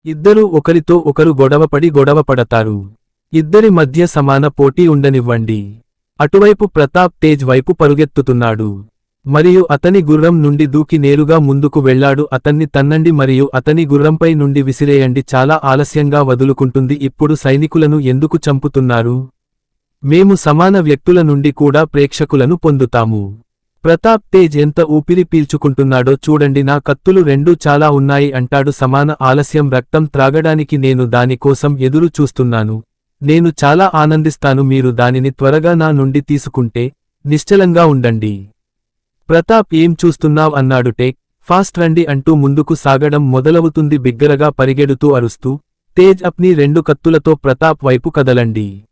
ఇద్దరూ ఒకరితో ఒకరు గొడవపడతారు. ఇద్దరి మధ్య సమాన పోటీ ఉండనివ్వండి. అటువైపు ప్రతాప్ తేజ్ వైపు పరుగెత్తుతున్నాడు. మరియు అతని గుర్రం నుండి దూకి నేరుగా ముందుకు వెళ్లాడు. అతన్ని తన్నండి మరియు అతని గుర్రంపై నుండి విసిరేయండి. చాలా ఆలస్యంగా వదులుకుంటుంది. ఇప్పుడు సైనికులను ఎందుకు చంపుతున్నారు? మేము సమాన వ్యక్తుల నుండి కూడా ప్రేక్షకులను పొందుతాము. ప్రతాప్ తేజ్ ఎంత ఊపిరి పీల్చుకుంటున్నాడో చూడండి. నా కత్తులు రెండూ చాలా ఉన్నాయి అంటాడు. సమాన ఆలస్యం. రక్తం త్రాగడానికి నేను దాని కోసం ఎదురు చూస్తున్నాను. నేను చాలా ఆనందిస్తాను మీరు దానిని త్వరగా నా నుండి తీసుకుంటే. నిశ్చలంగా ఉండండి. ప్రతాప్ ఏం చూస్తున్నావ్ అన్నాడు. టేక్ ఫాస్ట్ రండి అంటూ ముందుకు సాగడం మొదలవుతుంది. బిగ్గరగా పరిగెడుతూ అరుస్తూ తేజ్ అప్ని రెండు కత్తులతో ప్రతాప్ వైపు కదలండి.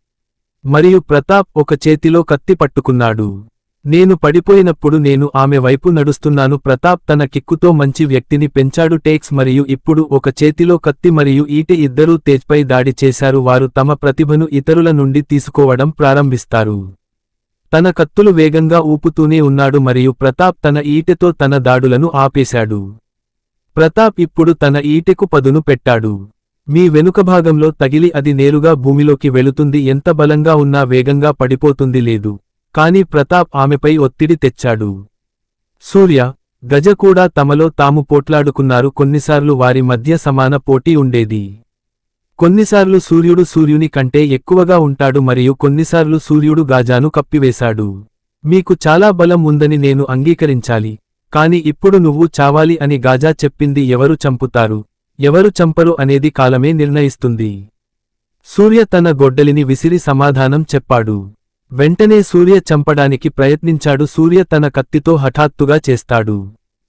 మరియు ప్రతాప్ ఒక చేతిలో కత్తి పట్టుకున్నాడు. నేను పడిపోయినప్పుడు నేను ఆమె వైపు నడుస్తున్నాను. ప్రతాప్ తన కిక్కుతో మంచి వ్యక్తిని పెంచాడు. టేక్స్ మరియు ఇప్పుడు ఒక చేతిలో కత్తి మరియు ఈటె. ఇద్దరూ తేజ్పై దాడి చేశారు. వారు తమ ప్రతిభను ఇతరుల నుండి తీసుకోవడం ప్రారంభిస్తారు. తన కత్తులు వేగంగా ఊపుతూనే ఉన్నాడు మరియు ప్రతాప్ తన ఈటెతో తన దాడులను ఆపేశాడు. ప్రతాప్ ఇప్పుడు తన ఈటెకు పదును పెట్టాడు. మీ వెనుకభాగంలో తగిలి అది నేరుగా భూమిలోకి వెళుతుంది. ఎంత బలంగా ఉన్నా వేగంగా పడిపోతుంది లేదు. కాని ప్రతాప్ ఆమెపై ఒత్తిడి తెచ్చాడు. సూర్య, గజ కూడా తమలో తాము పోట్లాడుకున్నారు. కొన్నిసార్లు వారి మధ్య సమాన పోటీ ఉండేది. కొన్నిసార్లు సూర్యుడు సూర్యుని కంటే ఎక్కువగా ఉంటాడు మరియు కొన్నిసార్లు సూర్యుడు గాజాను కప్పివేశాడు. మీకు చాలా బలం ఉందని నేను అంగీకరించాలి. కాని ఇప్పుడు నువ్వు చావాలి అని గాజా చెప్పింది. ఎవరు చంపుతారు, ఎవరు చంపరు అనేది కాలమే నిర్ణయిస్తుంది. సూర్య తన గొడ్డలిని విసిరి సమాధానం చెప్పాడు. వెంటనే సూర్య చంపడానికి ప్రయత్నించాడు. సూర్య తన కత్తితో హఠాత్తుగా చేస్తాడు.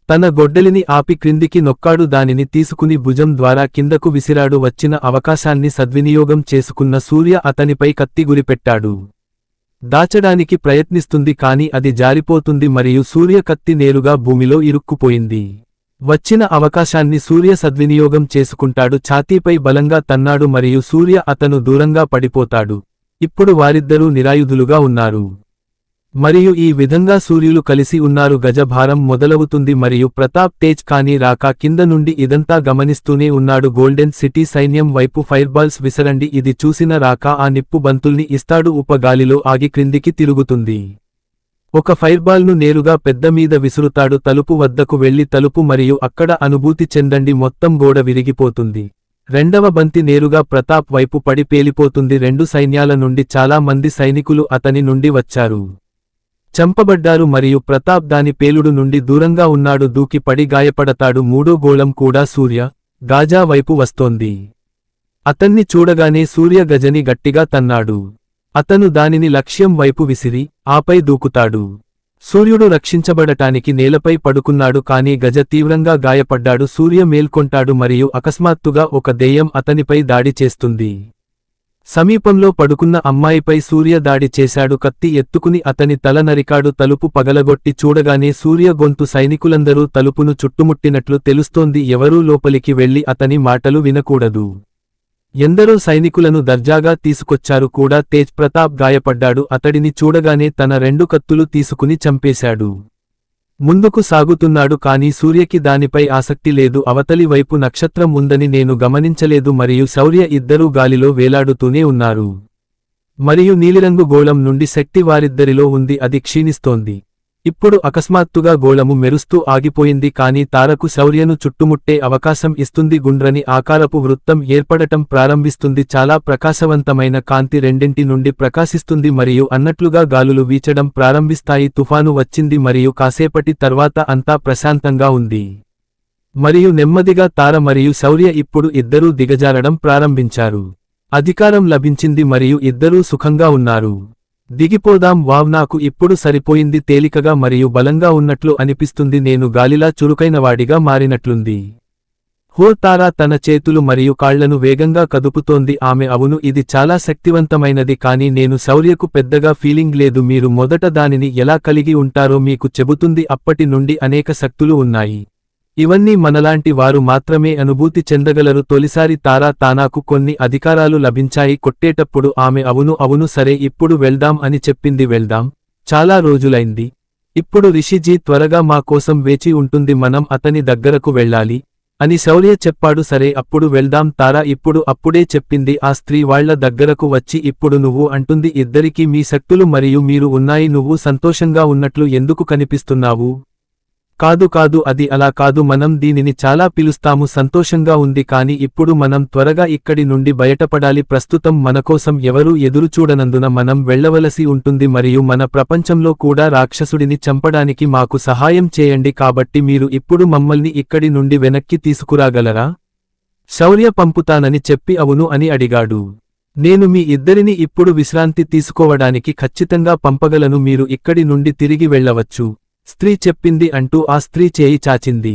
తన గొడ్డలిని ఆపి క్రిందికి నొక్కాడు. దానిని తీసుకుని భుజం ద్వారా కిందకు విసిరాడు. వచ్చిన అవకాశాన్ని సద్వినియోగం చేసుకున్న సూర్య అతనిపై కత్తి గురిపెట్టాడు. దాచడానికి ప్రయత్నిస్తుంది కాని అది జారిపోతుంది మరియు సూర్య కత్తి నేరుగా భూమిలో ఇరుక్కుపోయింది. వచ్చిన అవకాశాన్ని సూర్య సద్వినియోగం చేసుకుంటాడు. ఛాతీపై బలంగా తన్నాడు మరియు సూర్య అతను దూరంగా పడిపోతాడు. ఇప్పుడు వారిద్దరూ నిరాయుధులుగా ఉన్నారు. మరియు ఈ విధంగా సూర్యులు కలిసి ఉన్నారు. గజ భారం మొదలవుతుంది మరియు ప్రతాప్ తేజ్ కానీ రాక కింద నుండి ఇదంతా గమనిస్తూనే ఉన్నాడు. గోల్డెన్ సిటీ సైన్యం వైపు ఫైర్బాల్స్ విసరండి. ఇది చూసిన రాక ఆ నిప్పు బంతుల్ని ఇస్తాడు. గాలిలో ఆగి క్రిందికి తిరుగుతుంది. ఒక ఫైర్బాల్ను నేరుగా పెద్ద మీద విసురుతాడు. తలుపు వద్దకు వెళ్లి తలుపు మరియు అక్కడ అనుభూతి చెందండి. మొత్తం గోడ విరిగిపోతుంది. రెండవ బంతి నేరుగా ప్రతాప్ వైపు పడి పేలిపోతుంది. రెండు సైన్యాల నుండి చాలా మంది సైనికులు అతని నుండి వచ్చారు. చంపబడ్డారు మరియు ప్రతాప్ దాని పేలుడు నుండి దూరంగా ఉన్నాడు. దూకి పడి గాయపడతాడు. మూడో గోళం కూడా సూర్య, గాజా వైపు వస్తోంది. అతన్ని చూడగానే సూర్య గజని గట్టిగా తన్నాడు. అతను దానిని లక్ష్యం వైపు విసిరి ఆపై దూకుతాడు. సూర్యుడు రక్షించబడటానికి నేలపై పడుకున్నాడు కాని గజ తీవ్రంగా గాయపడ్డాడు. సూర్య మేల్కొంటాడు మరియు అకస్మాత్తుగా ఒక దెయ్యం అతనిపై దాడి చేస్తుంది. సమీపంలో పడుకున్న అమ్మాయిపై సూర్య దాడి చేశాడు. కత్తి ఎత్తుకుని అతని తల నరికాడు. తలుపు పగలగొట్టి చూడగానే సూర్య గొంతు. సైనికులందరూ తలుపును చుట్టుముట్టినట్లు తెలుస్తోంది. ఎవరూ లోపలికి వెళ్లి అతని మాటలు వినకూడదు. ఎందరో సైనికులను దర్జాగా తీసుకొచ్చారు కూడా. తేజ్ ప్రతాప్ గాయపడ్డాడు. అతడిని చూడగానే తన రెండు కత్తులు తీసుకుని చంపేశాడు. ముందుకు సాగుతున్నాడు కాని సూర్యకి దానిపై ఆసక్తి లేదు. అవతలి వైపు నక్షత్రం ఉందని నేను గమనించలేదు మరియు శౌర్య ఇద్దరూ గాలిలో వేలాడుతూనే ఉన్నారు. మరియు నీలిరంగు గోళం నుండి శక్తి వారిద్దరిలో ఉంది. అది క్షీణిస్తోంది. ఇప్పుడు అకస్మాత్తుగా గోళము మెరుస్తూ ఆగిపోయింది కాని తారకు శౌర్యను చుట్టుముట్టే అవకాశం ఇస్తుంది. గుండ్రని ఆకారపు వృత్తం ఏర్పడటం ప్రారంభిస్తుంది. చాలా ప్రకాశవంతమైన కాంతి రెండింటి నుండి ప్రకాశిస్తుంది మరియు అన్నట్లుగా గాలులు వీచడం ప్రారంభిస్తాయి. తుఫాను వచ్చింది మరియు కాసేపటి తర్వాత అంతా ప్రశాంతంగా ఉంది. మరియు నెమ్మదిగా తార మరియు శౌర్య ఇప్పుడు ఇద్దరూ దిగజారడం ప్రారంభించారు. అధికారం లభించింది మరియు ఇద్దరూ సుఖంగా ఉన్నారు. దిగిపోదాం. వావ్, నాకు ఇప్పుడు సరిపోయింది. తేలికగా మరియు బలంగా ఉన్నట్లు అనిపిస్తుంది. నేను గాలిలా చురుకైనవాడిగా మారినట్లుంది. హో, తారా తన చేతులు మరియు కాళ్లను వేగంగా కదుపుతోంది. ఆమె అవును, ఇది చాలా శక్తివంతమైనది కాని నేను శౌర్యకు పెద్దగా ఫీలింగ్ లేదు. మీరు మొదట దానిని ఎలా కలిగి ఉంటారో మీకు చెబుతుంది. అప్పటి నుండి అనేక శక్తులు ఉన్నాయి. ఇవన్నీ మనలాంటి వారు మాత్రమే అనుభూతి చెందగలరు. తొలిసారి తారా తానాకు కొన్ని అధికారాలు లభించాయి. కొట్టేటప్పుడు ఆమె అవును అవును సరే ఇప్పుడు వెళ్దాం అని చెప్పింది. వెళ్దాం, చాలా రోజులైంది. ఇప్పుడు రిషిజీ త్వరగా మా కోసం వేచి ఉంటుంది. మనం అతని దగ్గరకు వెళ్ళాలి. అని శౌర్య చెప్పాడు. సరే అప్పుడు వెళ్దాం తారా ఇప్పుడు అప్పుడే చెప్పింది ఆ స్త్రీ వాళ్ల దగ్గరకు వచ్చి. ఇప్పుడు నువ్వు అంటుంది ఇద్దరికీ మీ శక్తులు మరియు మీరు ఉన్నాయి, నువ్వు సంతోషంగా ఉన్నట్లు ఎందుకు కనిపిస్తున్నావు? కాదు కాదు అది అలా కాదు, మనం దీనిని చాలా పిలుస్తాము సంతోషంగా ఉంది, కాని ఇప్పుడు మనం త్వరగా ఇక్కడి నుండి బయటపడాలి. ప్రస్తుతం మనకోసం ఎవరూ ఎదురుచూడనందున మనం వెళ్లవలసి ఉంటుంది మరియు మన ప్రపంచంలో కూడా రాక్షసుడిని చంపడానికి మాకు సహాయం చేయండి, కాబట్టి మీరు ఇప్పుడు మమ్మల్ని ఇక్కడి నుండి వెనక్కి తీసుకురాగలరా? శౌర్య పంపుతానని చెప్పి అవును అని అడిగాడు. నేను మీ ఇద్దరిని ఇప్పుడు విశ్రాంతి తీసుకోవడానికి ఖచ్చితంగా పంపగలను, మీరు ఇక్కడి నుండి తిరిగి వెళ్లవచ్చు స్త్రీ చెప్పింది అంటూ ఆ స్త్రీ చేయి చాచింది.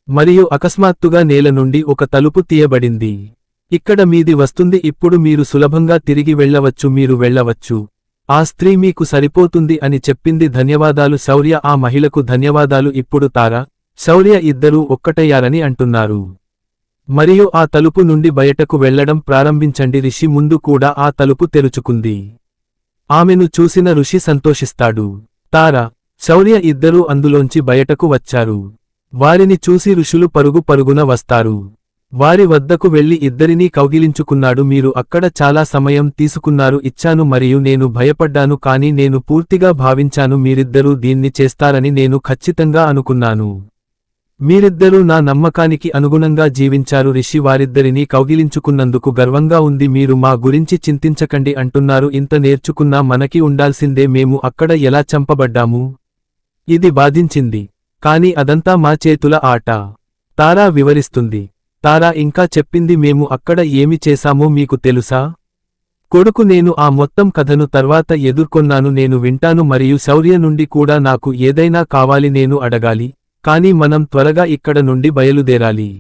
మరియు అకస్మాత్తుగా నేల నుండి ఒక తలుపు తీయబడింది. ఇక్కడ మీది వస్తుంది, ఇప్పుడు మీరు సులభంగా తిరిగి వెళ్లవచ్చు, మీరు వెళ్లవచ్చు. ఆ స్త్రీ మీకు సరిపోతుంది అని చెప్పింది. ధన్యవాదాలు శౌర్య. ఆ మహిళకు ధన్యవాదాలు. ఇప్పుడు తారా, శౌర్య ఇద్దరూ ఒక్కటయ్యారని అంటున్నారు. మరియు ఆ తలుపు నుండి బయటకు వెళ్లడం ప్రారంభించండి. రిషి ముందు కూడా ఆ తలుపు తెరుచుకుంది. ఆమెను చూసిన ఋషి సంతోషిస్తాడు. తారా, శౌర్య ఇద్దరూ అందులోంచి బయటకు వచ్చారు. వారిని చూసి ఋషులు పరుగు పరుగున వస్తారు. వారి వద్దకు వెళ్లి ఇద్దరినీ కౌగిలించుకున్నాడు. మీరు అక్కడ చాలా సమయం తీసుకున్నారు, ఇచ్చాను మరియు నేను భయపడ్డాను, కానీ నేను పూర్తిగా భావించాను మీరిద్దరూ దీన్ని చేస్తారని నేను ఖచ్చితంగా అనుకున్నాను. మీరిద్దరూ నా నమ్మకానికి అనుగుణంగా జీవించారు. రిషి వారిద్దరినీ కౌగిలించుకున్నందుకు గర్వంగా ఉంది. మీరు మా గురించి చింతించకండి అంటున్నారు. ఇంత నేర్చుకున్నా మనకి ఉండాల్సిందే, మేము అక్కడ ఎలా చంపబడ్డాము? ఇది బాధించింది. కాని అదంతా మా చేతుల ఆట. తారా వివరిస్తుంది. తారా ఇంకా చెప్పింది, మేము అక్కడ ఏమి చేశామో మీకు తెలుసా? కొడుకు, నేను ఆ మొత్తం కథను తర్వాత ఎదుర్కొన్నాను, నేను వింటాను మరియు శౌర్య నుండి కూడా నాకు ఏదైనా కావాలి, నేను అడగాలి, కానీ మనం త్వరగా ఇక్కడ నుండి బయలుదేరాలి.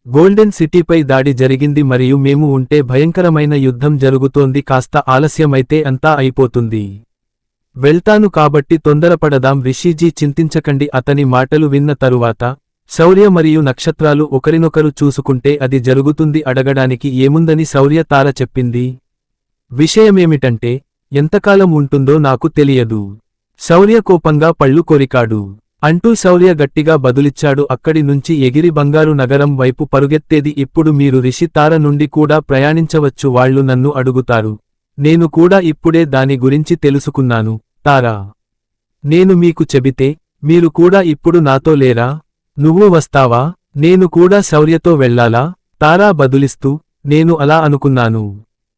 గోల్డెన్ సిటీపై దాడి జరిగింది మరియు మేము ఉంటే భయంకరమైన యుద్ధం జరుగుతోంది, కాస్త ఆలస్యమైతే అంతా అయిపోతుంది. వెళ్తాను కాబట్టి తొందరపడదాం. రిషిజీ చింతించకండి. అతని మాటలు విన్న తరువాత శౌర్య మరియు నక్షత్రాలు ఒకరినొకరు చూసుకుంటే అది జరుగుతుంది. అడగడానికి ఏముందని శౌర్య తార చెప్పింది. విషయమేమిటంటే ఎంతకాలం ఉంటుందో నాకు తెలియదు. శౌర్య కోపంగా పళ్ళు కొరికాడు. అంటూ శౌర్య గట్టిగా బదులిచ్చాడు. అక్కడి నుంచి ఎగిరి బంగారు నగరం వైపు పరుగెత్తేది. ఇప్పుడు మీరు రిషి తార నుండి కూడా ప్రయాణించవచ్చు. వాళ్ళు నన్ను అడుగుతారు, నేను కూడా ఇప్పుడే దాని గురించి తెలుసుకున్నాను. తారా, నేను మీకు చెబితే మీరు కూడా ఇప్పుడు నాతో లేరా? నువ్వు వస్తావా? నేను కూడా శౌర్యతో వెళ్లాలా? తారా బదులిస్తూ, నేను అలా అనుకున్నాను.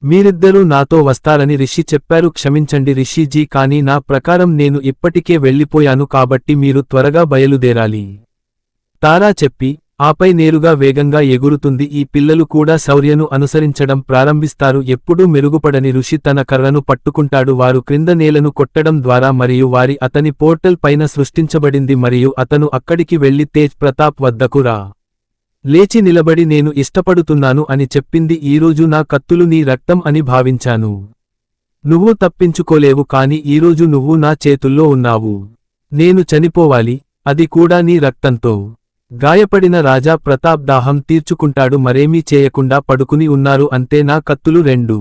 మీరిద్దరూ నాతో వస్తారని రిషి చెప్పారు. క్షమించండి రిషిజీ, కానీ నా ప్రకారం నేను ఇప్పటికే వెళ్ళిపోయాను, కాబట్టి మీరు త్వరగా బయలుదేరాలి. తారా చెప్పి ఆపై నేరుగా వేగంగా ఎగురుతుంది. ఈ పిల్లలు కూడా శౌర్యను అనుసరించడం ప్రారంభిస్తారు. ఎప్పుడూ మెరుగుపడని ఋషి తన కర్రను పట్టుకుంటాడు. వారు క్రింద నేలను కొట్టడం ద్వారా మరియు అతని పోర్టల్ పైన సృష్టించబడింది మరియు అతను అక్కడికి వెళ్లి తేజ్ ప్రతాప్ వద్దకు లేచి నిలబడి నేను ఇష్టపడుతున్నాను అని చెప్పింది. ఈరోజు నా కత్తులు నీ రక్తం అని భావించాను. నువ్వు తప్పించుకోలేవు, కాని ఈరోజు నువ్వు నా చేతుల్లో ఉన్నావు. నేను చనిపోవాలి, అది కూడా నీ రక్తంతో. గాయపడిన రాజా ప్రతాప్ దాహం తీర్చుకుంటాడు. మరేమీ చేయకుండా పడుకుని ఉన్నారు. అంతే, నా కత్తులు రెండు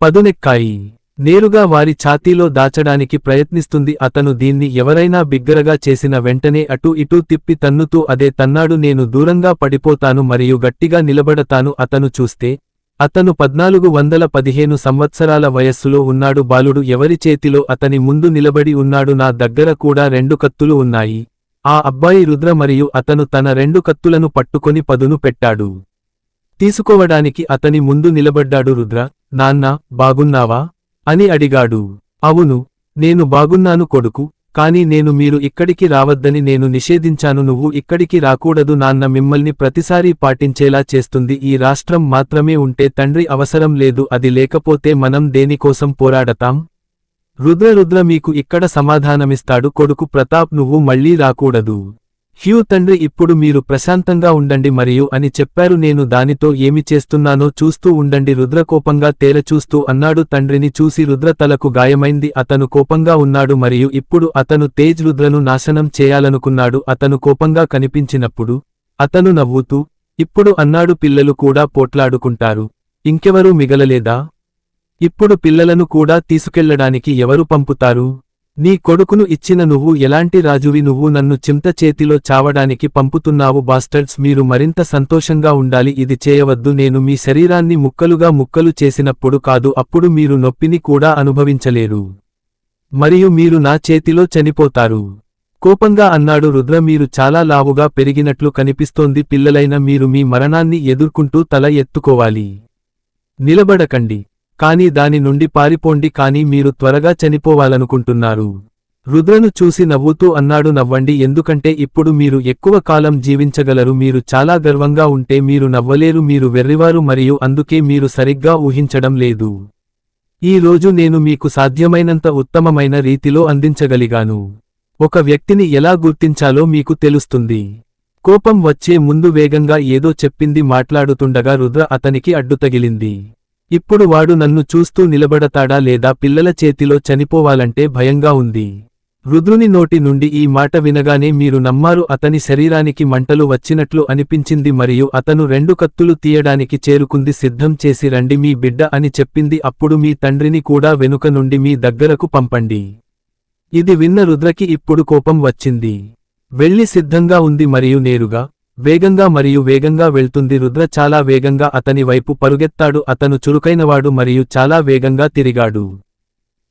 పదునెక్కాయి. నేరుగా వారి ఛాతీలో దాచడానికి ప్రయత్నిస్తుంది. అతను దీన్ని ఎవరైనా బిగ్గరగా చేసిన వెంటనే అటూ ఇటూ తిప్పి తన్నుతూ అదే తన్నాడు. నేను దూరంగా పడిపోతాను మరియు గట్టిగా నిలబడతాను. అతను చూస్తే అతను 1415 సంవత్సరాల వయస్సులో ఉన్నాడు. బాలుడు ఎవరి చేతిలో అతని ముందు నిలబడి ఉన్నాడు. నా దగ్గర కూడా రెండు కత్తులు ఉన్నాయి. ఆ అబ్బాయి రుద్ర మరియు అతను తన రెండు కత్తులను పట్టుకొని పదును పెట్టాడు. తీసుకోవడానికి అతని ముందు నిలబడ్డాడు. రుద్ర, నాన్నా, బాగున్నావా అని అడిగాడు. అవును, నేను బాగున్నాను కొడుకు, కాని మీరు ఇక్కడికి రావద్దని నేను నిషేధించాను. నువ్వు ఇక్కడికి రాకూడదు. నాన్న మిమ్మల్ని ప్రతిసారీ పాటించేలా చేస్తుంది. ఈ రాష్ట్రం మాత్రమే ఉంటే తండ్రి అవసరం లేదు. అది లేకపోతే మనం దేనికోసం పోరాడతాం? రుద్ర మీకు ఇక్కడ సమాధానమిస్తాడు. కొడుకు ప్రతాప్, నువ్వు మళ్లీ రాకూడదు. హ్యూ తండ్రి, ఇప్పుడు మీరు ప్రశాంతంగా ఉండండి మరియు అని చెప్పారు. నేను దానితో ఏమి చేస్తున్నానో చూస్తూ ఉండండి. రుద్ర కోపంగా తేరచూస్తూ అన్నాడు. తండ్రిని చూసి రుద్ర తలకు గాయమైంది. అతను కోపంగా ఉన్నాడు మరియు ఇప్పుడు అతను తేజ్ రుద్రను నాశనం చేయాలనుకున్నాడు. అతను కోపంగా కనిపించినప్పుడు అతను నవ్వుతూ ఇప్పుడు అన్నాడు, పిల్లలు కూడా పోట్లాడుకుంటారు, ఇంకెవరూ మిగలలేదా? ఇప్పుడు పిల్లలను కూడా తీసుకెళ్లడానికి ఎవరు పంపుతారు? నీ కొడుకును ఇచ్చిన నువ్వు ఎలాంటి రాజువి, నువ్వు నన్ను చింత చేతిలో చావడానికి పంపుతున్నావు బాస్టర్డ్స్, మీరు మరింత సంతోషంగా ఉండాలి, ఇది చేయవద్దు, నేను మీ శరీరాన్ని ముక్కలుగా ముక్కలు చేసినప్పుడు కాదు, అప్పుడు మీరు నొప్పిని కూడా అనుభవించలేరు మరియు మీరు నా చేతిలో చనిపోతారు. కోపంగా అన్నాడు రుద్ర. మీరు చాలా లావుగా పెరిగినట్లు కనిపిస్తోంది, పిల్లలైన మీరు మీ మరణాన్ని ఎదుర్కొంటూ తల ఎత్తుకోవాలి. నిలబడకండి, కానీ దాని నుండి పారిపోండి, కానీ మీరు త్వరగా చనిపోవాలనుకుంటున్నారు. రుద్రను చూసి నవ్వుతూ అన్నాడు, నవ్వండి, ఎందుకంటే ఇప్పుడు మీరు ఎక్కువ కాలం జీవించగలరు. మీరు చాలా గర్వంగా ఉంటే మీరు నవ్వలేరు, మీరు వెర్రివారు మరియు అందుకే మీరు సరిగ్గా ఊహించడం లేదు. ఈ రోజు నేను మీకు సాధ్యమైనంత ఉత్తమమైన రీతిలో అందించగలిగాను. ఒక వ్యక్తిని ఎలా గుర్తించాలో మీకు తెలుస్తుంది. కోపం వచ్చే ముందు వేగంగా ఏదో చెప్పింది. మాట్లాడుతుండగా రుద్ర అతనికి అడ్డుతగిలింది. ఇప్పుడు వాడు నన్ను చూస్తూ నిలబడతాడా లేదా పిల్లల చేతిలో చనిపోవాలంటే భయంగా ఉంది. రుద్రుని నోటి నుండి ఈ మాట వినగానే మీరు నమ్మారు. అతని శరీరానికి మంటలు వచ్చినట్లు అనిపించింది మరియు అతను 2 కత్తులు తీయడానికి చేరుకుంది. సిద్ధం చేసి రండి, మీ బిడ్డ అని చెప్పింది. అప్పుడు మీ తండ్రిని కూడా వెనుక నుండి మీ దగ్గరకు పంపండి. ఇది విన్న రుద్రకి ఇప్పుడు కోపం వచ్చింది. వెళ్ళి సిద్ధంగా ఉంది మరియు నేరుగా వేగంగా వెళ్తుంది. రుద్ర చాలా వేగంగా అతని వైపు పరుగెత్తాడు. అతను చురుకైనవాడు మరియు చాలా వేగంగా తిరిగాడు.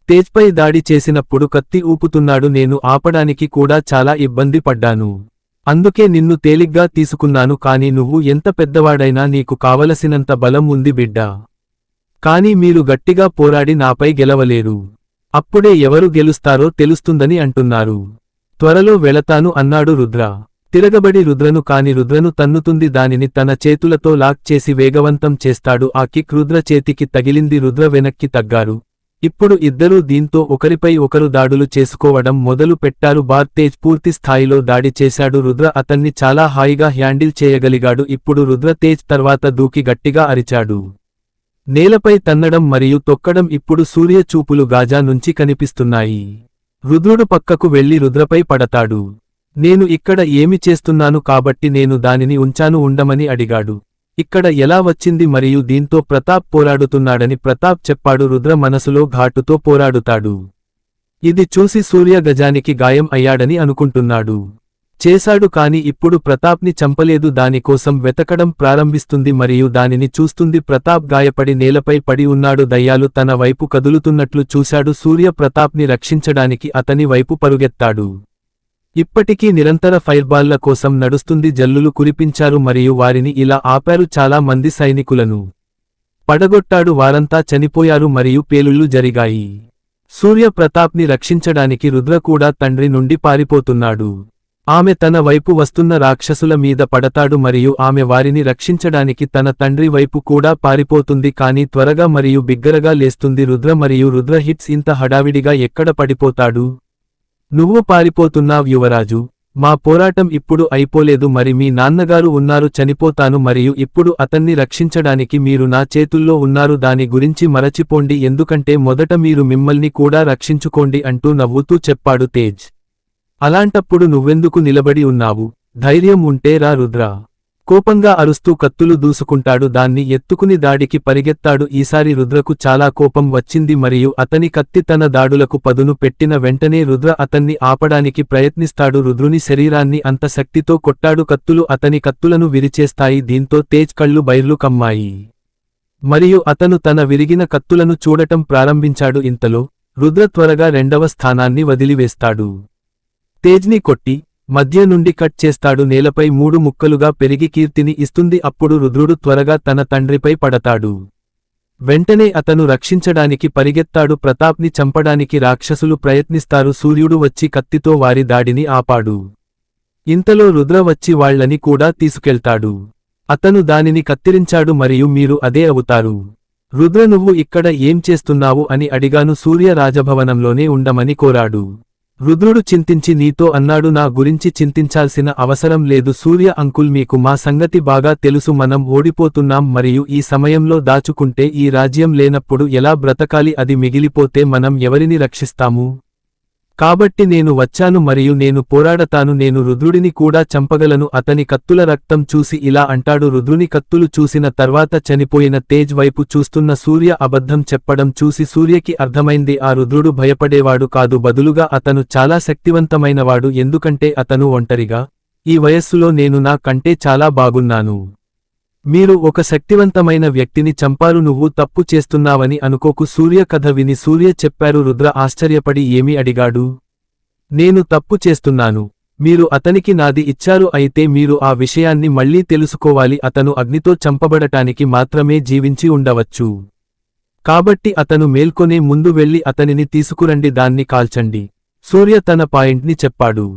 తేజ్పై దాడి చేసినప్పుడు కత్తి ఊపుతున్నాడు. నేను ఆపడానికి కూడా చాలా ఇబ్బంది పడ్డాను. అందుకే నిన్ను తేలిగ్గా తీసుకున్నాను. కాని నువ్వు ఎంత పెద్దవాడైనా నీకు కావలసినంత బలం ఉంది బిడ్డా. కాని మీరు గట్టిగా పోరాడి నాపై గెలవలేరు. అప్పుడే ఎవరు గెలుస్తారో తెలుస్తుందని అంటున్నారు. త్వరలో వెళతాను అన్నాడు రుద్ర. తిరగబడి రుద్రను తన్నుతుంది. దానిని తన చేతులతో లాక్ చేసి వేగవంతం చేస్తాడు. ఆ కిక్ రుద్ర చేతికి తగిలింది. రుద్ర వెనక్కి తగ్గారు. ఇప్పుడు ఇద్దరూ దీంతో ఒకరిపై ఒకరు దాడులు చేసుకోవడం మొదలు పెట్టారు. తేజ్ పూర్తి స్థాయిలో దాడి చేశాడు. రుద్ర అతన్ని చాలా హాయిగా హ్యాండిల్ చేయగలిగాడు. ఇప్పుడు రుద్ర తేజ్ తర్వాత దూకి గట్టిగా అరిచాడు. నేలపై తన్నడం మరియు తొక్కడం. ఇప్పుడు సూర్య చూపులు గాజా నుంచి కనిపిస్తున్నాయి. రుద్రుడు పక్కకు వెళ్లి రుద్రపై పడతాడు. నేను ఇక్కడ ఏమి చేస్తున్నాను కాబట్టి నేను దానిని ఉంచాను ఉండమని అడిగాడు. ఇక్కడ ఎలా వచ్చింది మరియు దీంతో ప్రతాప్ పోరాడుతున్నాడని ప్రతాప్ చెప్పాడు. రుద్ర మనసులో ఘాటుతో పోరాడుతాడు. ఇది చూసి సూర్య గజానికి గాయం అయ్యాడని అనుకుంటున్నాడు. చేశాడు కాని ఇప్పుడు ప్రతాప్ని చంపలేదు. దానికోసం వెతకడం ప్రారంభిస్తుంది మరియు దానిని చూస్తుంది. ప్రతాప్ గాయపడి నేలపై పడి ఉన్నాడు. దయ్యాలు తన వైపు కదులుతున్నట్లు చూశాడు. సూర్య ప్రతాప్ని రక్షించడానికి అతని వైపు పరుగెత్తాడు. ఇప్పటికీ నిరంతర ఫైర్బాల్ల కోసం నడుస్తుంది. జల్లులు కురిపించారు మరియు వారిని ఇలా ఆపారు. చాలా మంది సైనికులను పడగొట్టాడు. వారంతా చనిపోయారు మరియు పేలుళ్లు జరిగాయి. సూర్య ప్రతాప్ని రక్షించడానికి రుద్ర కూడా తండ్రి నుండి పారిపోతున్నాడు. ఆమె తన వైపు వస్తున్న రాక్షసుల మీద పడతాడు మరియు ఆమె వారిని రక్షించడానికి తన తండ్రి వైపు కూడా పారిపోతుంది. కాని త్వరగా మరియు బిగ్గరగా లేస్తుంది రుద్ర మరియు రుద్ర హిట్స్. ఇంత హడావిడిగా ఎక్కడ పడిపోతాడు? నువ్వు పారిపోతున్నావ్ యువరాజు. మా పోరాటం ఇప్పుడు అయిపోలేదు. మరి మీ నాన్నగారు ఉన్నారు. చనిపోతాను మరియు ఇప్పుడు అతన్ని రక్షించడానికి మీరు నా చేతుల్లో ఉన్నారు. దాని గురించి మరచిపోండి, ఎందుకంటే మొదట మీరు మిమ్మల్ని కూడా రక్షించుకోండి అంటూ నవ్వుతూ చెప్పాడు తేజ్. అలాంటప్పుడు నువ్వెందుకు నిలబడి ఉన్నావు? ధైర్యం ఉంటే రా రుద్ర. కోపంగా అరుస్తూ కత్తులు దూసుకుంటాడు. దాన్ని ఎత్తుకుని దాడికి పరిగెత్తాడు. ఈసారి రుద్రకు చాలా కోపం వచ్చింది మరియు అతని కత్తి తన దాడులకు పదును పెట్టిన వెంటనే రుద్ర అతన్ని ఆపడానికి ప్రయత్నిస్తాడు. రుద్రుని శరీరాన్ని అంత శక్తితో కొట్టాడు. కత్తులు అతని కత్తులను విరిచేస్తాయి. దీంతో తేజ్ కళ్ళు బైర్లు కమ్మాయి మరియు అతను తన విరిగిన కత్తులను చూడటం ప్రారంభించాడు. ఇంతలో రుద్ర త్వరగా 2వ స్థానాన్ని వదిలివేస్తాడు. తేజ్ని కొట్టి మధ్య నుండి కట్ చేస్తాడు. నేలపై 3 ముక్కలుగా పెరిగి కీర్తిని ఇస్తుంది. అప్పుడు రుద్రుడు త్వరగా తన తండ్రిపై పడతాడు. వెంటనే అతను రక్షించడానికి పరిగెత్తాడు. ప్రతాప్ని చంపడానికి రాక్షసులు ప్రయత్నిస్తారు. సూర్యుడు వచ్చి కత్తితో వారి దాడిని ఆపాడు. ఇంతలో రుద్ర వచ్చి వాళ్లని కూడా తీసుకెళ్తాడు. అతను దానిని కత్తిరించాడు మరియు మీరు అదే అవుతారు. రుద్ర నువ్వు ఇక్కడ ఏం చేస్తున్నావు అని అడిగాను. సూర్య రాజభవనంలోనే ఉండమని కోరాడు. రుద్రుడు చింతించి నీతో అన్నాడు, నా గురించి చింతించాల్సిన అవసరం లేదు సూర్య అంకుల్, మీకు మా సంగతి బాగా తెలుసు. మనం ఓడిపోతున్నాం మరియు ఈ సమయంలో దాచుకుంటే ఈ రాజ్యం లేనప్పుడు ఎలా బ్రతకాలి? అది మిగిలిపోతే మనం ఎవరిని రక్షిస్తాము? కాబట్టి నేను వచ్చాను మరియు నేను పోరాడతాను, నేను రుద్రుడిని కూడా చంపగలను. అతని కత్తుల రక్తం చూసి ఇలా అంటాడు. రుద్రుని కత్తులు చూసిన తర్వాత చనిపోయిన తేజ్ వైపు చూస్తున్న సూర్య అబద్ధం చెప్పడం చూసి సూర్యకి అర్థమైంది ఆ రుద్రుడు భయపడేవాడు కాదు, బదులుగా అతను చాలా శక్తివంతమైనవాడు. ఎందుకంటే అతను ఒంటరిగా, ఈ వయస్సులో నేను నా కంటే చాలా బాగున్నాను. మీరు ఒక శక్తివంతమైన వ్యక్తిని చంపారు, నువ్వు తప్పు చేస్తున్నావని అనుకోకు. సూర్య కథ విని సూర్య చెప్పారు. రుద్ర ఆశ్చర్యపడి ఏమి అడిగాడు. నేను తప్పు చేస్తున్నాను. మీరు అతనికి నాది ఇచ్చారు, అయితే మీరు ఆ విషయాన్ని మళ్ళీ తెలుసుకోవాలి. అతను అగ్నితో చంపబడటానికి మాత్రమే జీవించి ఉండవచ్చు. కాబట్టి అతను మేల్కొనే ముందు వెళ్లి అతనిని తీసుకురండి, దాన్ని కాల్చండి. సూర్య తన పాయింట్ని చెప్పాడు.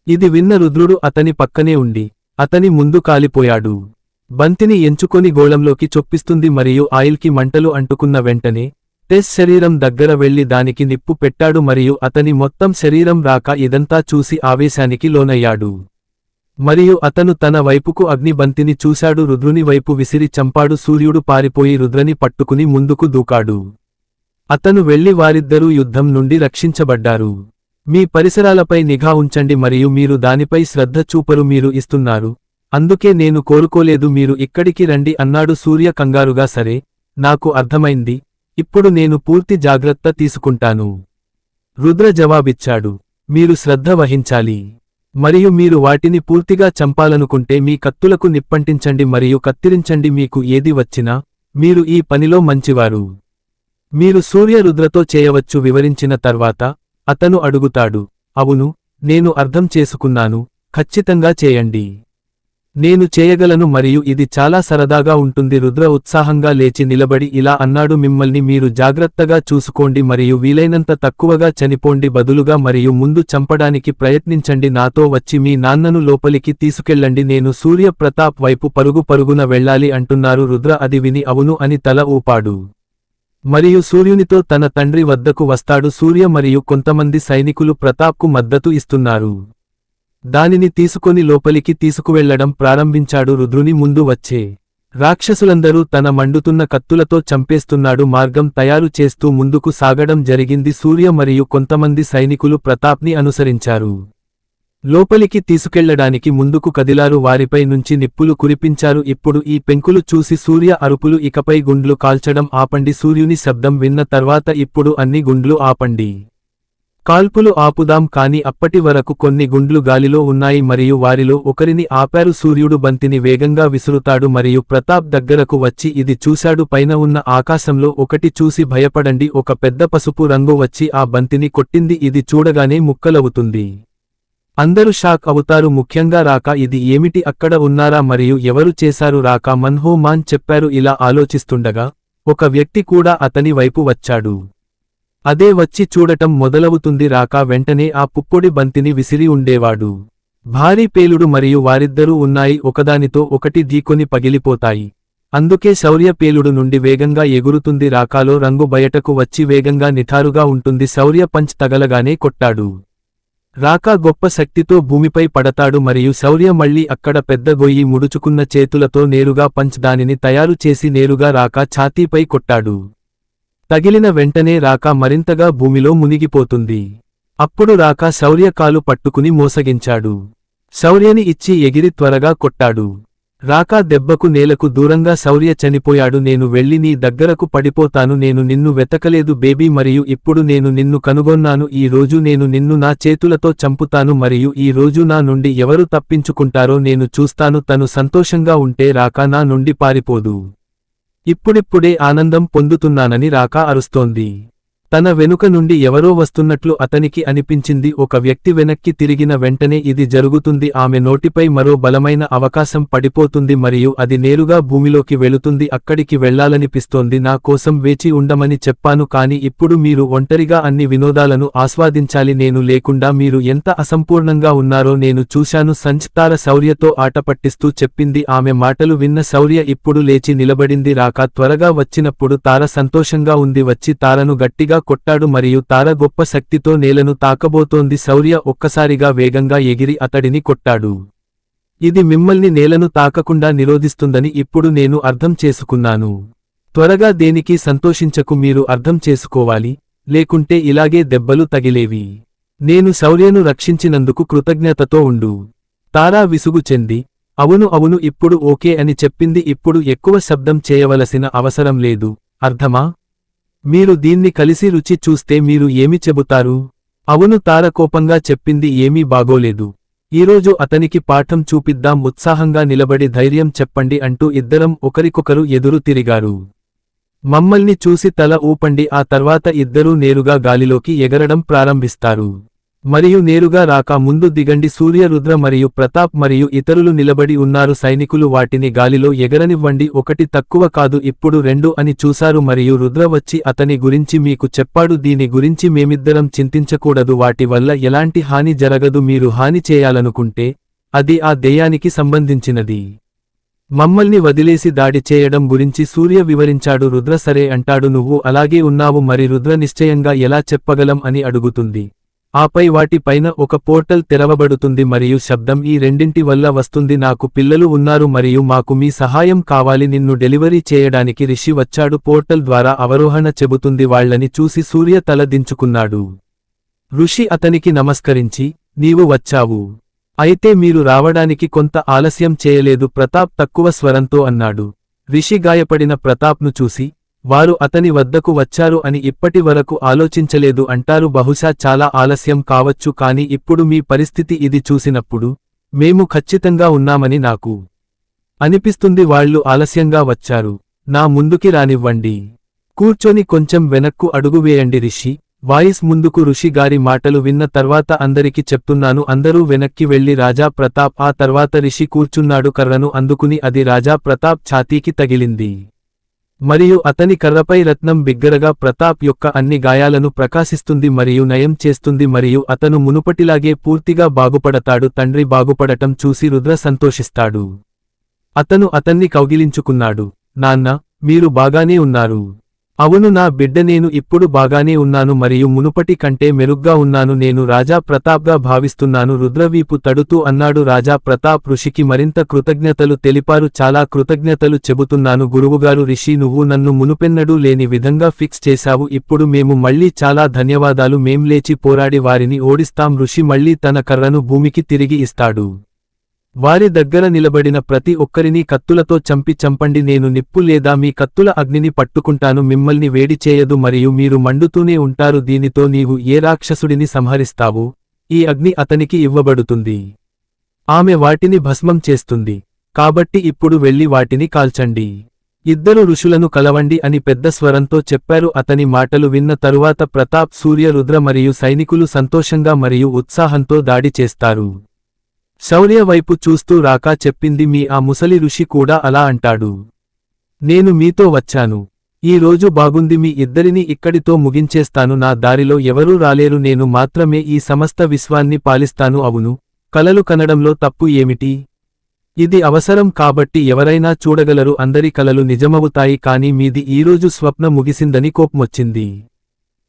ఇది విన్న రుద్రుడు అతని పక్కనే ఉండి అతని ముందు కాలిపోయాడు. బంతిని ఎంచుకొని గోళంలోకి చొప్పిస్తుంది మరియు ఆయిల్కి మంటలు అంటుకున్న వెంటనే టెస్ శరీరం దగ్గర వెళ్లి దానికి నిప్పు పెట్టాడు మరియు అతని మొత్తం శరీరం రాక ఇదంతా చూసి ఆవేశానికి లోనయ్యాడు. మరియు అతను తన వైపుకు అగ్ని బంతిని చూశాడు, రుద్రుని వైపు విసిరి చంపాడు. సూర్యుడు పారిపోయి రుద్రని పట్టుకుని ముందుకు దూకాడు. అతను వెళ్లి వారిద్దరూ యుద్ధం నుండి రక్షించబడ్డారు. మీ పరిసరాలపై నిఘా ఉంచండి మరియు మీరు దానిపై శ్రద్ధ చూపరు, మీరు ఇస్తున్నారు, అందుకే నేను కోరుకోలేదు, మీరు ఇక్కడికి రండి అన్నాడు సూర్య కంగారుగా. సరే, నాకు అర్థమైంది, ఇప్పుడు నేను పూర్తి జాగ్రత్త తీసుకుంటాను. రుద్ర జవాబిచ్చాడు. మీరు శ్రద్ధ వహించాలి మరియు మీరు వాటిని పూర్తిగా చంపాలనుకుంటే మీ కత్తులకు నిప్పంటించండి మరియు కత్తిరించండి, మీకు ఏది వచ్చినా మీరు ఈ పనిలో మంచివారు. మీరు సూర్య రుద్రతో చేయవచ్చు వివరించిన తర్వాత అతను అడుగుతాడు. అవును, నేను అర్థం చేసుకున్నాను, ఖచ్చితంగా చేయండి. నేను చేయగలను మరియు ఇది చాలా సరదాగా ఉంటుంది. రుద్ర ఉత్సాహంగా లేచి నిలబడి ఇలా అన్నాడు, మిమ్మల్ని మీరు జాగ్రత్తగా చూసుకోండి మరియు వీలైనంత తక్కువగా చనిపోండి, బదులుగా మరియు ముందు చంపడానికి ప్రయత్నించండి. నాతో వచ్చి మీ నాన్నను లోపలికి తీసుకెళ్లండి, నేను సూర్య ప్రతాప్ వైపు పరుగున వెళ్ళాలి అంటున్నారు. రుద్ర అది విని అవును అని తల ఊపాడు మరియు సూర్యునితో తన తండ్రి వద్దకు వస్తాడు. సూర్య మరియు కొంతమంది సైనికులు ప్రతాప్కు మద్దతు ఇస్తున్నారు. దానిని తీసుకొని లోపలికి తీసుకువెళ్లడం ప్రారంభించాడు. రుద్రుని ముందు వచ్చే రాక్షసులందరూ తన మండుతున్న కత్తులతో చంపేస్తున్నాడు. మార్గం తయారు చేస్తూ ముందుకు సాగడం జరిగింది. సూర్య మరియు కొంతమంది సైనికులు ప్రతాప్ని అనుసరించారు. లోపలికి తీసుకెళ్లడానికి ముందుకు కదిలారు, వారిపై నుంచి నిప్పులు కురిపించారు. ఇప్పుడు ఈ పెంకులు చూసి సూర్య అరుపులు, ఇకపై గుండ్లు కాల్చడం ఆపండి. సూర్యుని శబ్దం విన్న తర్వాత ఇప్పుడు అన్ని గుండ్లు ఆపండి, కాల్పులు ఆపుదాం. కాని అప్పటి వరకు కొన్ని గుండ్లు గాలిలో ఉన్నాయి మరియు వారిలో ఒకరిని ఆపారు. సూర్యుడు బంతిని వేగంగా విసురుతాడు మరియు ప్రతాప్ దగ్గరకు వచ్చి ఇది చూశాడు. పైన ఉన్న ఆకాశంలో ఒకటి చూసి భయపడండి, ఒక పెద్ద పసుపు రంగు వచ్చి ఆ బంతిని కొట్టింది. ఇది చూడగానే ముక్కలవుతుంది. అందరూ షాక్ అవుతారు, ముఖ్యంగా రాకా. ఇది ఏమిటి, అక్కడ ఉన్నారా మరియు ఎవరు చేశారు? రాకా మన్హో మాన్ చెప్పారు. ఇలా ఆలోచిస్తుండగా ఒక వ్యక్తి కూడా అతని వైపు వచ్చాడు. అదే వచ్చి చూడటం మొదలవుతుంది. రాకా వెంటనే ఆ పుప్పొడి బంతిని విసిరి ఉండేవాడు. భారీ పేలుడు మరియు వారిద్దరూ ఉన్నాయి, ఒకదానితో ఒకటి ఢీకొని పగిలిపోతాయి. అందుకే శౌర్య పేలుడు నుండి వేగంగా ఎగురుతుంది. రాకాలో రంగు బయటకు వచ్చి వేగంగా నిఠారుగా ఉంటుంది. శౌర్య పంచ్ తగలగానే కొట్టాడు. రాకా గొప్ప శక్తితో భూమిపై పడతాడు మరియు శౌర్య మళ్లీ అక్కడ పెద్ద గొయ్యి ముడుచుకున్న చేతులతో నేరుగా పంచ్ దానిని తయారు చేసి నేరుగా రాకా ఛాతీపై కొట్టాడు. తగిలిన వెంటనే రాకా మరింతగా భూమిలో మునిగిపోతుంది. అప్పుడు రాకా శౌర్య కాలు పట్టుకుని మోసగించాడు. శౌర్యని ఇచ్చి ఎగిరి త్వరగా కొట్టాడు. రాకా దెబ్బకు నేలకు దూరంగా శౌర్య చనిపోయాడు. నేను వెళ్లి నీ దగ్గరకు పడిపోతాను, నేను నిన్ను వెతకలేదు బేబీ మరియు ఇప్పుడు నేను నిన్ను కనుగొన్నాను. ఈ రోజు నేను నిన్ను నా చేతులతో చంపుతాను మరియు ఈ రోజు నా నుండి ఎవరు తప్పించుకుంటారో నేను చూస్తాను. తను సంతోషంగా ఉంటే రాకా నా నుండి పారిపోదు. ఇప్పుడిప్పుడే ఆనందం పొందుతున్నానని రాకా అరుస్తోంది. తన వెనుక నుండి ఎవరో వస్తున్నట్లు అతనికి అనిపించింది. ఒక వ్యక్తి వెనక్కి తిరిగిన వెంటనే ఇది జరుగుతుంది. ఆమె నోటిపై మరో బలమైన అవకాశం పడిపోతుంది మరియు అది నేరుగా భూమిలోకి వెళుతుంది. అక్కడికి వెళ్లాలనిపిస్తోంది. నా కోసం వేచి ఉండమని చెప్పాను, కాని ఇప్పుడు మీరు ఒంటరిగా అన్ని వినోదాలను ఆస్వాదించాలి. నేను లేకుండా మీరు ఎంత అసంపూర్ణంగా ఉన్నారో నేను చూశాను. సంచ్ తార శౌర్యతో ఆట పట్టిస్తూ చెప్పింది. ఆమె మాటలు విన్న శౌర్య ఇప్పుడు లేచి నిలబడింది. రాకా త్వరగా వచ్చినప్పుడు తార సంతోషంగా ఉంది. వచ్చి తారను గట్టిగా కొట్టాడు మరియు తార గొప్ప శక్తితో నేలను తాకబోతోంది. శౌర్య ఒక్కసారిగా వేగంగా ఎగిరి అతడిని కొట్టాడు. ఇది మిమ్మల్ని నేలను తాకకుండా నిరోధిస్తుందని ఇప్పుడు నేను అర్థం చేసుకున్నాను. త్వరగా దేనికి సంతోషించకు, మీరు అర్థం చేసుకోవాలి, లేకుంటే ఇలాగే దెబ్బలు తగిలేవి. నేను శౌర్యను రక్షించినందుకు కృతజ్ఞతతో ఉండు. తారా విసుగు చెంది, అవును అవును ఇప్పుడు ఓకే అని చెప్పింది. ఇప్పుడు ఎక్కువ శబ్దం చేయవలసిన అవసరం లేదు, అర్థమా? మీరు దీన్ని కలిసి రుచి చూస్తే మీరు ఏమి చెబుతారు? అవును తార కోపంగా చెప్పింది. ఏమీ బాగోలేదు. ఈరోజు అతనికి పాఠం చూపిద్దాం. ఉత్సాహంగా నిలబడి ధైర్యం చెప్పండి అంటూ ఇద్దరం ఒకరికొకరు ఎదురు తిరిగారు. మమ్మల్ని చూసి తల ఊపండి. ఆ తర్వాత ఇద్దరూ నేరుగా గాలిలోకి ఎగరడం ప్రారంభిస్తారు. మరియు నేరుగా రాక ముందు దిగండి. సూర్య, రుద్ర మరియు ప్రతాప్ మరియు ఇతరులు నిలబడి ఉన్నారు. సైనికులు వాటిని గాలిలో ఎగరనివ్వండి. ఒకటి తక్కువ కాదు, ఇప్పుడు 2 అని చూశారు. మరియు రుద్ర వచ్చి అతని గురించి మీకు చెప్పాడు. దీని గురించి మేమిద్దరం చింతించకూడదు. వాటి వల్ల ఎలాంటి హాని జరగదు. మీరు హాని చేయాలనుకుంటే అది ఆ దెయ్యానికి సంబంధించినది. మమ్మల్ని వదిలేసి దాడి చేయడం గురించి సూర్య వివరించాడు. రుద్ర సరే అంటాడు. నువ్వు అలాగే ఉన్నావు. మరి రుద్ర నిశ్చయంగా ఎలా చెప్పగలం అని అడుగుతుంది. ఆపై వాటి పైన ఒక పోర్టల్ తెరవబడుతుంది మరియు శబ్దం ఈ రెండింటి వల్ల వస్తుంది. నాకు పిల్లలు ఉన్నారు మరియు మాకు మీ సహాయం కావాలి. నిన్ను డెలివరీ చేయడానికి రిషి వచ్చాడు. పోర్టల్ ద్వారా అవరోహణ చెబుతుంది. వాళ్ళని చూసి సూర్య తల దించుకున్నాడు. ఋషి అతనికి నమస్కరించి, నీవు వచ్చావు. అయితే మీరు రావడానికి కొంత ఆలస్యం చేయలేదు, ప్రతాప్ తక్కువ స్వరంతో అన్నాడు. రిషి గాయపడిన ప్రతాప్ను చూసి, వారు అతని వద్దకు వచ్చారు అని ఇప్పటి వరకు ఆలోచించలేదు అంటారు. బహుశా చాలా ఆలస్యం కావచ్చు, కాని ఇప్పుడు మీ పరిస్థితి ఇది చూసినప్పుడు మేము ఖచ్చితంగా ఉన్నామని నాకు అనిపిస్తుంది. వాళ్ళు ఆలస్యంగా వచ్చారు. నా ముందుకి రానివ్వండి. కూర్చొని కొంచెం వెనక్కు అడుగు వేయండి. రిషి వాయిస్ ముందుకు. ఋషి గారి మాటలు విన్న తర్వాత అందరికి చెప్తున్నాను. అందరూ వెనక్కి వెళ్లి రాజా ప్రతాప్. ఆ తర్వాత రిషి కూర్చున్నాడు. కర్రను అందుకుని అది రాజా ప్రతాప్ ఛాతీకి తగిలింది. మరియు అతని కర్రపై రత్నం బిగ్గరగా ప్రతాప్ యొక్క అన్ని గాయాలను ప్రకాశిస్తుంది మరియు నయం చేస్తుంది. మరియు అతను మునుపటిలాగే పూర్తిగా బాగుపడతాడు. తండ్రి బాగుపడటం చూసి రుద్ర సంతోషిస్తాడు. అతను అతన్ని కౌగిలించుకున్నాడు. నాన్న, మీరు బాగానే ఉన్నారు? అవును నా బిడ్డ, నేను ఇప్పుడు బాగానే ఉన్నాను మరియు మునుపటి కంటే మెరుగ్గా ఉన్నాను. నేను రాజా ప్రతాప్గా భావిస్తున్నాను. రుద్రవీపు తడుతూ అన్నాడు. రాజా ప్రతాప్ ఋషికి మరింత కృతజ్ఞతలు తెలిపారు. చాలా కృతజ్ఞతలు చెబుతున్నాను గురువుగారు. రిషి, నువ్వు నన్ను మునుపెన్నడూ లేని విధంగా ఫిక్స్ చేశావు. ఇప్పుడు మేము మళ్ళీ చాలా ధన్యవాదాలు. మేం లేచి పోరాడి వారిని ఓడిస్తాం. ఋషి మళ్ళీ తన కర్రను భూమికి తిరిగి ఇస్తాడు. వారి దగ్గర నిలబడిన ప్రతి ఒక్కరినీ కత్తులతో చంపండి. నేను నిప్పు లేదా మీ కత్తుల అగ్నిని పట్టుకుంటాను. మిమ్మల్ని వేడి చేయదు మరియు మీరు మండుతూనే ఉంటారు. దీనితో నీవు ఏ రాక్షసుడిని సంహరిస్తావో ఈ అగ్ని అతనికి ఇవ్వబడుతుంది. ఆమె వాటిని భస్మం చేస్తుంది. కాబట్టి ఇప్పుడు వెళ్లి వాటిని కాల్చండి. ఇద్దరు ఋషులను కలవండి అని పెద్ద స్వరంతో చెప్పారు. అతని మాటలు విన్న తరువాత ప్రతాప్, సూర్య, రుద్ర మరియు సైనికులు సంతోషంగా మరియు ఉత్సాహంతో దాడి చేస్తారు. శౌర్య వైపు చూస్తూ రాకా చెప్పింది. మీ ఆ ముసలి ఋషి కూడా అలా అంటాడు. నేను మీతో వచ్చాను. ఈ రోజు బాగుంది. మీ ఇద్దరిని ఇక్కడితో ముగించేస్తాను. నా దారిలో ఎవరూ రాలేరు. నేను మాత్రమే ఈ సమస్త విశ్వాన్ని పాలిస్తాను. అవును, కలలు కనడంలో తప్పు ఏమిటి? ఇది అవసరం కాబట్టి ఎవరైనా చూడగలరు. అందరి కలలు నిజమవుతాయి. కానీ మీది ఈరోజు స్వప్న ముగిసిందని కోపమొచ్చింది.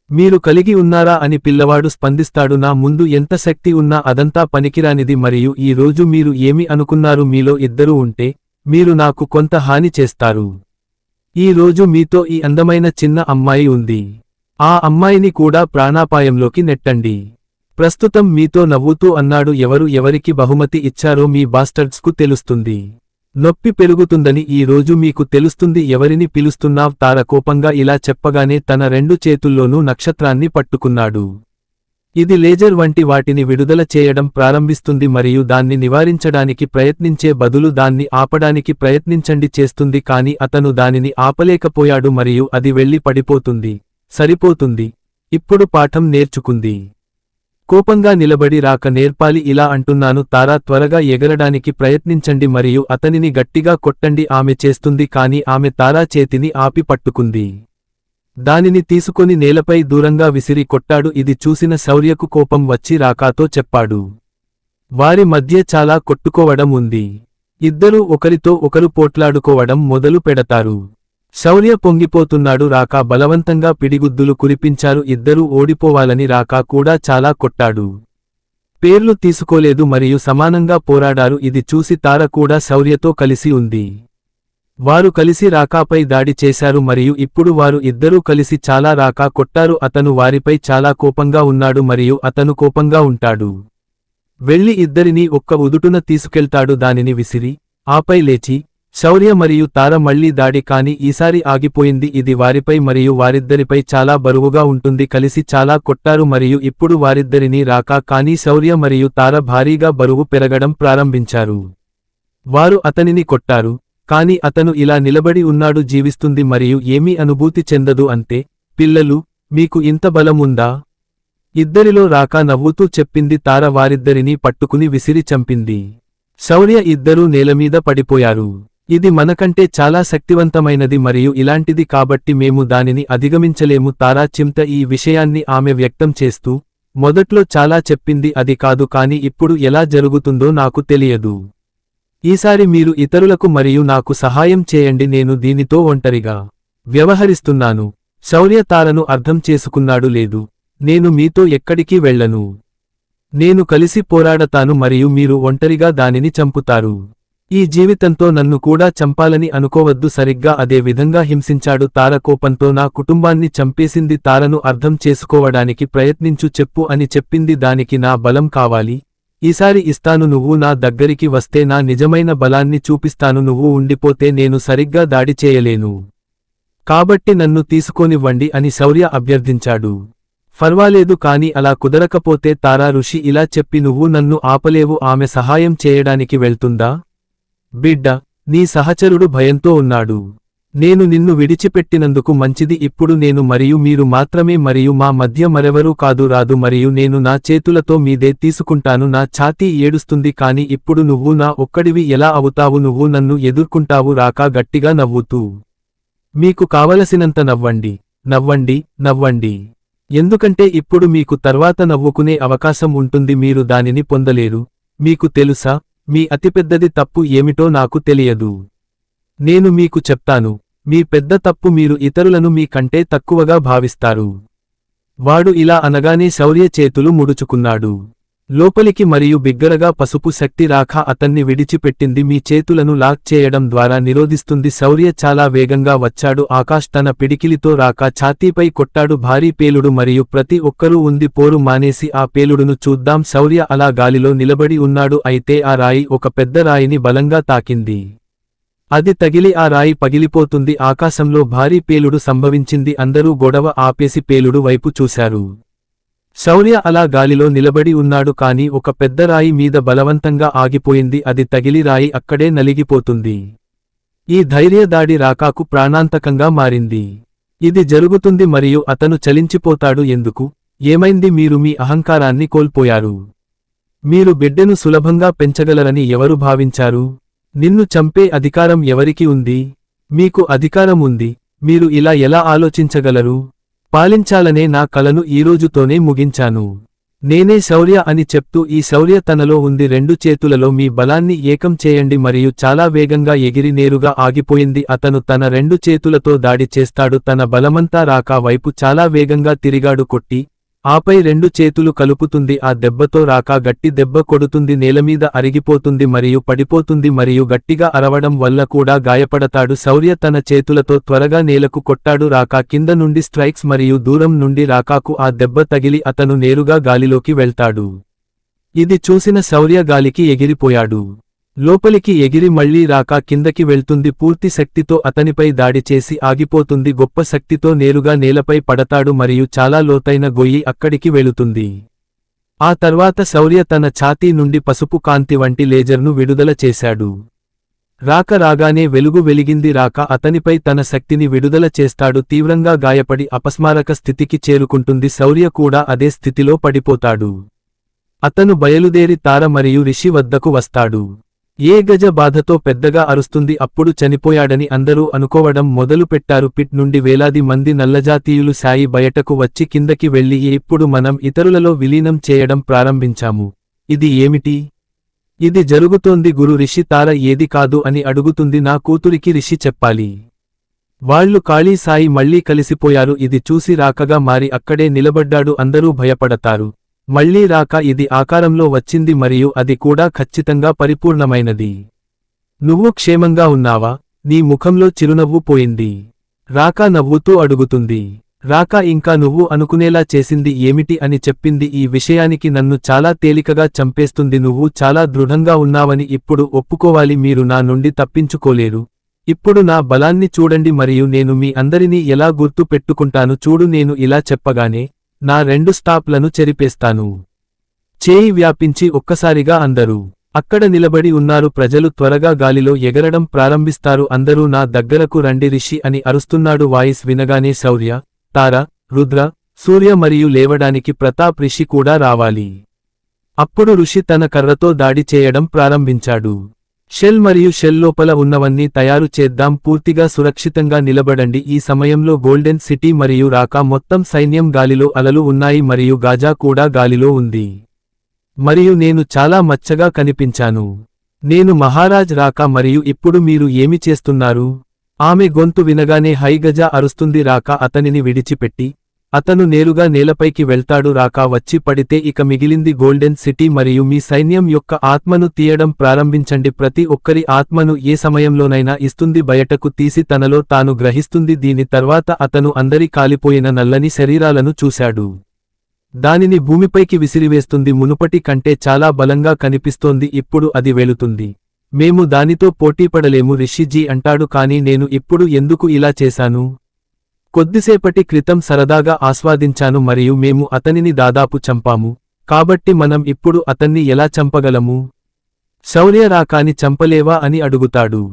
మీరు కలిగి ఉన్నారా అని పిల్లవాడు స్పందిస్తాడు. నా ముందు ఎంత శక్తి ఉన్నా అదంతా పనికిరానిది. మరియు ఈ రోజు మీరు ఏమి అనుకున్నారు? మీలో ఇద్దరు ఉంటే మీరు నాకు కొంత హాని చేస్తారు. ఈ రోజు మీతో ఈ అందమైన చిన్న అమ్మాయి ఉంది. ఆ అమ్మాయిని కూడా ప్రాణాపాయంలోకి నెట్టండి. ప్రస్తుతం మీతో నవ్వుతూ అన్నాడు. ఎవరికి బహుమతి ఇచ్చారో మీ బాస్టర్డ్స్కు తెలుస్తుంది. నొప్పి పెరుగుతుందని ఈ రోజు మీకు తెలుస్తుంది. ఎవరిని పిలుస్తున్నావ్? తార కోపంగా ఇలా చెప్పగానే తన 2 చేతుల్లోనూ నక్షత్రాన్ని పట్టుకున్నాడు. ఇది లేజర్ వంటి వాటిని విడుదల చేయడం ప్రారంభిస్తుంది మరియు దాన్ని నివారించడానికి ప్రయత్నించే బదులు దాన్ని ఆపడానికి ప్రయత్నించండి చేస్తుంది. కాని అతను దానిని ఆపలేకపోయాడు మరియు అది వెళ్లి పడిపోతుంది. సరిపోతుంది. ఇప్పుడు పాఠం నేర్చుకుంది. కోపంగా నిలబడి రాక నేర్పాలి. ఇలా అంటున్నాను తారా, త్వరగా ఎగరడానికి ప్రయత్నించండి మరియు అతనిని గట్టిగా కొట్టండి. ఆమె చేస్తుంది. కాని ఆమె తారా చేతిని ఆపి పట్టుకుంది. దానిని తీసుకొని నేలపై దూరంగా విసిరి కొట్టాడు. ఇది చూసిన శౌర్యకు కోపం వచ్చి రాకాతో చెప్పాడు. వారి మధ్య చాలా కొట్టుకోవడం ఉంది. ఇద్దరూ ఒకరితో ఒకరు పోట్లాడుకోవడం మొదలు పెడతారు. శౌర్య పొంగిపోతున్నాడు. రాకా బలవంతంగా పిడిగుద్దులు కురిపించారు. ఇద్దరూ ఓడిపోవాలని రాకా కూడా చాలా కొట్టాడు. పేర్లు తీసుకోలేదు మరియు సమానంగా పోరాడారు. ఇది చూసి తార కూడా శౌర్యతో కలిసి ఉంది. వారు కలిసి రాకాపై దాడి చేశారు మరియు ఇప్పుడు వారు ఇద్దరూ కలిసి చాలా రాకా కొట్టారు. అతను వారిపై చాలా కోపంగా ఉన్నాడు మరియు అతను కోపంగా ఉంటాడు. వెళ్లి ఇద్దరినీ ఒక్క ఉదుటున తీసుకెళ్తాడు, దానిని విసిరి. ఆపై లేచి శౌర్య మరియు తార మళ్లీ దాడి, కాని ఈసారి ఆగిపోయింది. ఇది వారిపై మరియు వారిద్దరిపై చాలా బరువుగా ఉంటుంది. కలిసి చాలా కొట్టారు మరియు ఇప్పుడు వారిద్దరినీ రాకా, కానీ శౌర్య మరియు తార భారీగా బరువు పెరగడం ప్రారంభించారు. వారు అతనిని కొట్టారు, కాని అతను ఇలా నిలబడి ఉన్నాడు, జీవిస్తుంది మరియు ఏమీ అనుభూతి చెందదు. అంతే. పిల్లలు, మీకు ఇంత బలం ఉందా? ఇద్దరిలో రాకా నవ్వుతూ చెప్పింది. తార వారిద్దరినీ పట్టుకుని విసిరి చంపింది. శౌర్య ఇద్దరూ నేలమీద పడిపోయారు. ఇది మనకంటే చాలా శక్తివంతమైనది మరియు ఇలాంటిది కాబట్టి మేము దానిని అధిగమించలేము. తారా చింత ఈ విషయాన్ని ఆమె వ్యక్తం చేస్తూ మొదట్లో చాలా చెప్పింది. అది కాదు, కాని ఇప్పుడు ఎలా జరుగుతుందో నాకు తెలియదు. ఈసారి మీరు ఇతరులకు మరియు నాకు సహాయం చేయండి. నేను దీనితో ఒంటరిగా వ్యవహరిస్తున్నాను. శౌర్య తారను అర్థం చేసుకున్నాడు. లేదు, నేను మీతో ఎక్కడికి వెళ్ళను. నేను కలిసి పోరాడతాను మరియు మీరు ఒంటరిగా దానిని చంపుతారు. ఈ జీవితంతో నన్ను కూడా చంపాలని అనుకోవద్దు. సరిగ్గా అదే విధంగా హింసించాడు. తార కోపంతో నా కుటుంబాన్ని చంపేసింది. తారను అర్థం చేసుకోవడానికి ప్రయత్నించు, చెప్పు అని చెప్పింది. దానికి నా బలం కావాలి. ఈసారి ఇస్తాను. నువ్వు నా దగ్గరికి వస్తే నా నిజమైన బలాన్ని చూపిస్తాను. నువ్వు ఉండిపోతే నేను సరిగ్గా దాడి చేయలేను. కాబట్టి నన్ను తీసుకోనివ్వండి అని శౌర్య అభ్యర్థించాడు. ఫర్వాలేదు, కాని అలా కుదరకపోతే తారా ఋషి ఇలా చెప్పి, నువ్వు నన్ను ఆపలేవు. ఆమె సహాయం చేయడానికి వెళ్తుందా? బిడ్డ, నీ సహచరుడు భయంతో ఉన్నాడు. నేను నిన్ను విడిచిపెట్టినందుకు మంచిది. ఇప్పుడు నేను మరియు మీరు మాత్రమే మరియు మా మధ్య మరెవరూ కాదు. రాదు మరియు నేను నా చేతులతో మీదే తీసుకుంటాను. నా ఛాతీ ఏడుస్తుంది, కాని ఇప్పుడు నువ్వు నా ఒక్కడివి ఎలా అవుతావు? నువ్వు నన్ను ఎదుర్కొంటావు. రాకా గట్టిగా నవ్వుతూ, మీకు కావలసినంత నవ్వండి, నవ్వండి, నవ్వండి. ఎందుకంటే ఇప్పుడు మీకు తర్వాత నవ్వుకునే అవకాశం ఉంటుంది. మీరు దానిని పొందలేరు. మీకు తెలుసా, మీ అతిపెద్దది తప్పు ఏమిటో నాకు తెలియదు. నేను మీకు చెప్తాను. మీ పెద్ద తప్పు మీరు ఇతరులను మీ కంటే తక్కువగా భావిస్తారు. వాడు ఇలా అనగానే శౌర్య చేతులు ముడుచుకున్నాడు లోపలికి మరియు బిగ్గరగా పసుపు శక్తి రాఖ అతన్ని విడిచిపెట్టింది. మీ చేతులను లాక్ చేయడం ద్వారా నిరోధిస్తుంది. శౌర్య చాలా వేగంగా వచ్చాడు. ఆకాష్ తన పిడికిలితో రాఖ ఛాతీపై కొట్టాడు. భారీ పేలుడు మరియు ప్రతి ఒక్కరూ ఉంది. పోరు మానేసి ఆ పేలుడును చూద్దాం. శౌర్య అలా గాలిలో నిలబడి ఉన్నాడు. అయితే ఆ రాయి ఒక పెద్ద రాయిని బలంగా తాకింది. అది తగిలి ఆ రాయి పగిలిపోతుంది. ఆకాశంలో భారీ పేలుడు సంభవించింది. అందరూ గొడవ ఆపేసి పేలుడు వైపు చూశారు. శౌర్య అలా గాలిలో నిలబడి ఉన్నాడు, కాని ఒక పెద్ద రాయి మీద బలవంతంగా ఆగిపోయింది. అది తగిలి రాయి అక్కడే నలిగిపోతుంది. ఈ ధైర్య దాడి రాకాకు ప్రాణాంతకంగా మారింది. ఇది జరుగుతుంది మరియు అతను చలించిపోతాడు. ఎందుకు? ఏమైంది? మీరు మీ అహంకారాన్ని కోల్పోయారు. మీరు బిడ్డను సులభంగా పెంచగలరని ఎవరు భావించారు? నిన్ను చంపే అధికారం ఎవరికి ఉంది? మీకు అధికారం ఉంది. మీరు ఇలా ఎలా ఆలోచించగలరు? పాలించాలనే నా కలను ఈరోజుతోనే ముగించాను. నేనే శౌర్య అని చెప్తూ ఈ శౌర్య తనలో ఉంది. రెండు చేతులలో మీ బలాన్ని ఏకం చేయండి మరియు చాలా వేగంగా ఎగిరి నేరుగా ఆగిపోయింది. అతను తన రెండు చేతులతో దాడి చేస్తాడు. తన బలమంతా రాకా వైపు చాలా వేగంగా తిరిగాడు. కొట్టి ఆపై రెండు చేతులు కలుపుతుంది. ఆ దెబ్బతో రాకా గట్టి దెబ్బ కొడుతుంది. నేలమీద అరిగిపోతుంది మరియు పడిపోతుంది మరియు గట్టిగా అరవడం వల్ల కూడా గాయపడతాడు. శౌర్య తన చేతులతో త్వరగా నేలకు కొట్టాడు. రాకా కింద నుండి స్ట్రైక్స్ మరియు దూరం నుండి రాకాకు ఆ దెబ్బ తగిలి అతను నేరుగా గాలిలోకి వెళ్తాడు. ఇది చూసిన శౌర్య గాలికి ఎగిరిపోయాడు. లోపలికి ఎగిరి మళ్లీ రాకా కిందకి వెళ్తుంది. పూర్తి శక్తితో అతనిపై దాడి చేసి ఆగిపోతుంది. గొప్ప శక్తితో నేరుగా నేలపై పడతాడు మరియు చాలా లోతైన గొయ్యి అక్కడికి వెళుతుంది. ఆ తర్వాత శౌర్య తన ఛాతీ నుండి పసుపు కాంతి వంటి లేజర్ను విడుదల చేశాడు. రాక రాగానే వెలుగు వెలిగింది. రాక అతనిపై తన శక్తిని విడుదల చేస్తాడు. తీవ్రంగా గాయపడి అపస్మారక స్థితికి చేరుకుంటుంది. శౌర్య కూడా అదే స్థితిలో పడిపోతాడు. అతను బయలుదేరి తార మరియు రిషి వద్దకు వస్తాడు. ఏ గజ బాధతో పెద్దగా అరుస్తుంది. అప్పుడు చనిపోయాడని అందరూ అనుకోవడం మొదలుపెట్టారు. పిట్ నుండి వేలాది మంది నల్లజాతీయులు సాయి బయటకు వచ్చి కిందకి వెళ్లి, ఇప్పుడు మనం ఇతరులలో విలీనం చేయడం ప్రారంభించాము. ఇది ఏమిటి? ఇది జరుగుతోంది గురు. రిషి తార ఏది కాదు అని అడుగుతుంది. నా కూతురికి రిషి చెప్పాలి. వాళ్ళు కాళీ సాయి మళ్లీ కలిసిపోయారు. ఇది చూసి రాకగా మారి అక్కడే నిలబడ్డాడు. అందరూ భయపడతారు. మళ్లీ రాక ఇది ఆకారంలో వచ్చింది మరియు అది కూడా ఖచ్చితంగా పరిపూర్ణమైనది. నువ్వు క్షేమంగా ఉన్నావా? నీ ముఖంలో చిరునవ్వు పోయింది. రాకా నవ్వుతూ అడుగుతుంది. రాకా ఇంకా నువ్వు అనుకునేలా చేసింది ఏమిటి అని చెప్పింది. ఈ విషయానికి నన్ను చాలా తేలికగా చంపేస్తుంది. నువ్వు చాలా దృఢంగా ఉన్నావని ఇప్పుడు ఒప్పుకోవాలి. మీరు నా నుండి తప్పించుకోలేరు. ఇప్పుడు నా బలాన్ని చూడండి మరియు నేను మీ అందరినీ ఎలా గుర్తు పెట్టుకుంటాను చూడు. నేను ఇలా చెప్పగానే నా 2 స్టాప్లను చెరిపేస్తాను. చేయి వ్యాపించి ఒక్కసారిగా అందరూ అక్కడ నిలబడి ఉన్నారు. ప్రజలు త్వరగా గాలిలో ఎగరడం ప్రారంభిస్తారు. అందరూ నా దగ్గరకు రండి రిషి అని అరుస్తున్నాడు. వాయిస్ వినగానే శౌర్య, తార, రుద్ర, సూర్య మరియు లేవడానికి ప్రతాప్ రిషి కూడా రావాలి. అప్పుడు ఋషి తన కర్రతో దాడి చేయడం ప్రారంభించాడు. షెల్ మరియు షెల్ లోపల ఉన్నవన్నీ తయారు చేద్దాం. పూర్తిగా సురక్షితంగా నిలబడండి. ఈ సమయంలో గోల్డెన్ సిటీ మరియు రాకా మొత్తం సైన్యం గాలిలో అలలు ఉన్నాయి మరియు గాజా కూడా గాలిలో ఉంది. మరియు నేను చాలా మచ్చగా కనిపించాను. నేను మహారాజ్ రాకా మరియు ఇప్పుడు మీరు ఏమి చేస్తున్నారు? ఆమె గొంతు వినగానే హై గజా అరుస్తుంది. రాకా అతనిని విడిచిపెట్టి అతను నేరుగా నేలపైకి వెళ్తాడు. రాకా వచ్చి పడితే ఇక మిగిలింది గోల్డెన్ సిటీ మరియు మీ సైన్యం యొక్క ఆత్మను తీయడం ప్రారంభించండి. ప్రతి ఒక్కరి ఆత్మను ఏ సమయంలోనైనా ఇస్తుంది. బయటకు తీసి తనలో తాను గ్రహిస్తుంది. దీని తర్వాత అతను అందరి కాలిపోయిన నల్లని శరీరాలను చూశాడు. దానిని భూమిపైకి విసిరివేస్తుంది. మునుపటి కంటే చాలా బలంగా కనిపిస్తోంది. ఇప్పుడు అది వెళుతుంది. మేము దానితో పోటీపడలేము రిషిజీ అంటాడు. కానీ నేను ఇప్పుడు ఎందుకు ఇలా చేశాను? కొద్దిసేపటి క్రితం సరదాగా ఆస్వాదించాను మరియు మేము అతనిని దాదాపు చంపాము. కాబట్టి మనం ఇప్పుడు అతన్ని ఎలా చంపగలము? శౌర్య రాకాని చంపలేవా అని అడుగుతాడు.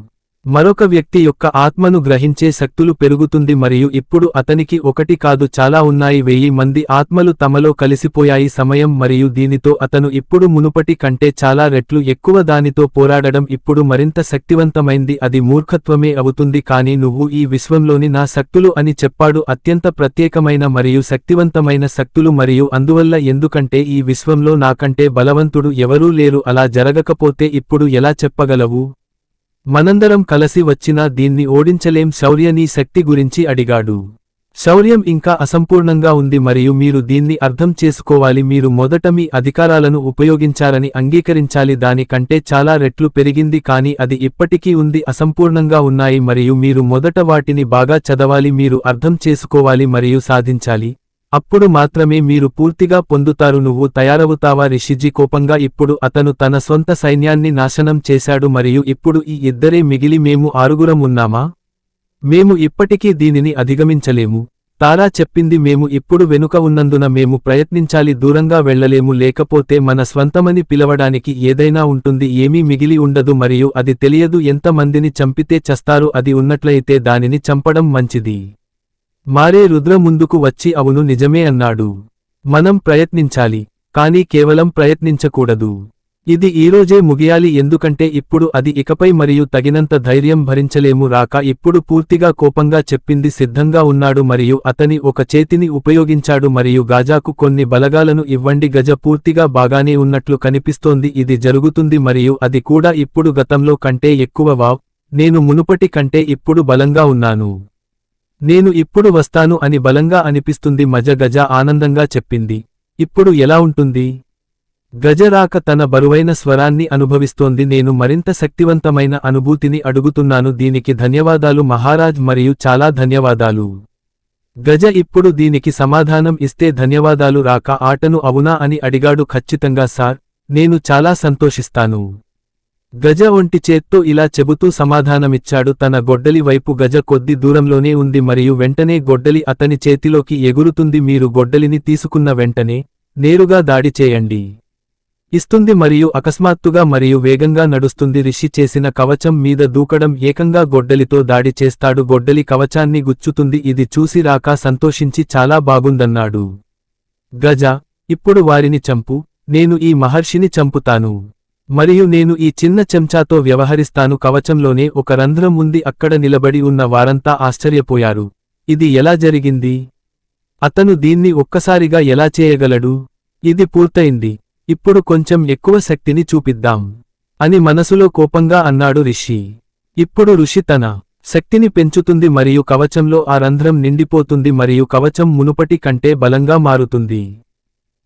మరొక వ్యక్తి యొక్క ఆత్మను గ్రహించే శక్తులు పెరుగుతుంది మరియు ఇప్పుడు అతనికి ఒకటి కాదు చాలా ఉన్నాయి. 1000 మంది ఆత్మలు తమలో కలిసిపోయాయి. సమయం మరియు దీనితో అతను ఇప్పుడు మునుపటి కంటే చాలా రెట్లు ఎక్కువ దానితో పోరాడడం ఇప్పుడు మరింత శక్తివంతమైంది. అది మూర్ఖత్వమే అవుతుంది కానీ నువ్వు ఈ విశ్వంలోని నా శక్తులు అని చెప్పాడు. అత్యంత ప్రత్యేకమైన మరియు శక్తివంతమైన శక్తులు మరియు అందువల్ల ఎందుకంటే ఈ విశ్వంలో నాకంటే బలవంతుడు ఎవరూ లేరు. అలా జరగకపోతే ఇప్పుడు ఎలా చెప్పగలవు? మనందరం కలసి వచ్చినా దీన్ని ఓడించలేం. శౌర్య నీ శక్తి గురించి అడిగాడు. శౌర్యం ఇంకా అసంపూర్ణంగా ఉంది మరియు మీరు దీన్ని అర్థం చేసుకోవాలి. మీరు మొదట మీ అధికారాలను ఉపయోగించారని అంగీకరించాలి. దాని కంటే చాలా రెట్లు పెరిగింది కానీ అది ఇప్పటికీ ఉంది. అసంపూర్ణంగా ఉన్నాయి మరియు మీరు మొదట వాటిని బాగా చదవాలి. మీరు అర్థం చేసుకోవాలి మరియు సాధించాలి. అప్పుడు మాత్రమే మీరు పూర్తిగా పొందుతారు. నువ్వు తయారవుతావా? రిషిజీ కోపంగా ఇప్పుడు అతను తన సొంత సైన్యాన్ని నాశనం చేశాడు మరియు ఇప్పుడు ఈ ఇద్దరే మిగిలి మేము 6గురం ఉన్నామా? మేము ఇప్పటికీ దీనిని అధిగమించలేము. తారా చెప్పింది. మేము ఇప్పుడు వెనుక ఉన్నందున మేము ప్రయత్నించాలి. దూరంగా వెళ్లలేము. లేకపోతే మన స్వంతమని పిలవడానికి ఏదైనా ఉంటుంది. ఏమీ మిగిలి ఉండదు మరియు అది తెలియదు. ఎంత మందిని చంపితే చస్తారు. అది ఉన్నట్లయితే దానిని చంపడం మంచిది. మారే రుద్ర ముందుకు వచ్చి అవును నిజమే అన్నాడు. మనం ప్రయత్నించాలి. కానీ కేవలం ప్రయత్నించకూడదు. ఇది ఈరోజే ముగియాలి ఎందుకంటే ఇప్పుడు అది ఇకపై మరియు తగినంత ధైర్యం భరించలేము. రాకా ఇప్పుడు పూర్తిగా కోపంగా చెప్పింది. సిద్ధంగా ఉన్నాడు మరియు అతని ఒక చేతిని ఉపయోగించాడు మరియు గాజాకు కొన్ని బలగాలను ఇవ్వండి. గజ పూర్తిగా బాగానే ఉన్నట్లు కనిపిస్తోంది. ఇది జరుగుతుంది మరియు అది కూడా ఇప్పుడు గతంలో కంటే ఎక్కువ. వావ్, నేను మునుపటి కంటే ఇప్పుడు బలంగా ఉన్నాను. నేను ఇప్పుడు వస్తాను అని బలంగా అనిపిస్తుంది. మజ గజ ఆనందంగా చెప్పింది. ఇప్పుడు ఎలా ఉంటుంది? గజ రాక తన బరువైన స్వరాన్ని అనుభవిస్తోంది. నేను మరింత శక్తివంతమైన అనుభూతిని అడుగుతున్నాను. దీనికి ధన్యవాదాలు మహారాజ్ మరియు చాలా ధన్యవాదాలు. గజ ఇప్పుడు దీనికి సమాధానం ఇస్తే ధన్యవాదాలు. రాక ఆటను అవునా అని అడిగాడు. ఖచ్చితంగా సార్, నేను చాలా సంతోషిస్తాను. గజ ఒంటి చేత్తో ఇలా చెబుతూ సమాధానమిచ్చాడు. తన గొడ్డలి వైపు గజ కొద్ది దూరంలోనే ఉంది మరియు వెంటనే గొడ్డలి అతని చేతిలోకి ఎగురుతుంది. మీరు గొడ్డలిని తీసుకున్న వెంటనే నేరుగా దాడి చేయండి ఇస్తుంది మరియు అకస్మాత్తుగా మరియు వేగంగా నడుస్తుంది. రిషి చేసిన కవచం మీద దూకడం ఏకంగా గొడ్డలితో దాడి చేస్తాడు. గొడ్డలి కవచాన్ని గుచ్చుతుంది. ఇది చూసి రాకా సంతోషించి చాలా బాగుందన్నాడు. గజ, ఇప్పుడు వారిని చంపు. నేను ఈ మహర్షిని చంపుతాను మరియు నేను ఈ చిన్న చెంచాతో వ్యవహరిస్తాను. కవచంలోనే ఒక రంధ్రం ఉంది. అక్కడ నిలబడి ఉన్న వారంతా ఆశ్చర్యపోయారు. ఇది ఎలా జరిగింది? అతను దీన్ని ఒక్కసారిగా ఎలా చేయగలడు? ఇది పూర్తయింది. ఇప్పుడు కొంచెం ఎక్కువ శక్తిని చూపిద్దాం అని మనసులో కోపంగా అన్నాడు రిషి. ఇప్పుడు ఋషి తన శక్తిని పెంచుతుంది మరియు కవచంలో ఆ రంధ్రం నిండిపోతుంది మరియు కవచం మునుపటి కంటే బలంగా మారుతుంది.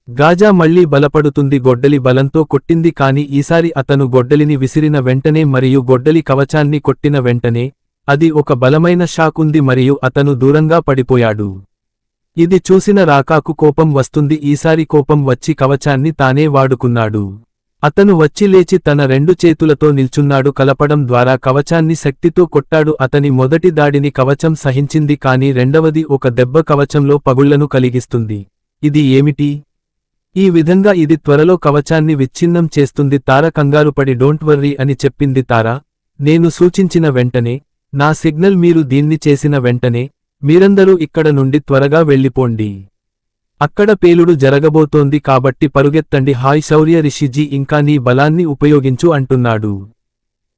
గాజా మళ్లీ బలపడుతుంది. గొడ్డలి బలంతో కొట్టింది కానీ ఈసారి అతను గొడ్డలిని విసిరిన వెంటనే మరియు గొడ్డలి కవచాన్ని కొట్టిన వెంటనే అది ఒక బలమైన షాక్ ఉంది మరియు అతను దూరంగా పడిపోయాడు. ఇది చూసిన రాకాకు కోపం వస్తుంది. ఈసారి కోపం వచ్చి కవచాన్ని తానే వాడుకున్నాడు. అతను వచ్చి లేచి తన 2 చేతులతో నిల్చున్నాడు. కలపడం ద్వారా కవచాన్ని శక్తితో కొట్టాడు. అతని మొదటి దాడిని కవచం సహించింది కానీ రెండవది ఒక దెబ్బ కవచంలో పగుళ్లను కలిగిస్తుంది. ఇది ఏమిటి? ఈ విధంగా ఇది త్వరలో కవచాన్ని విచ్ఛిన్నం చేస్తుంది. తార కంగారుపడి డోంట్ వర్రీ అని చెప్పింది. తార, నేను సూచించిన వెంటనే, నా సిగ్నల్ మీరు దీన్ని చేసిన వెంటనే, మీరందరూ ఇక్కడ నుండి త్వరగా వెళ్ళిపోండి. అక్కడ పేలుడు జరగబోతోంది కాబట్టి పరుగెత్తండి. హాయ్ శౌర్య, రిషిజీ ఇంకా నీ బలాన్ని ఉపయోగించు అంటున్నాడు.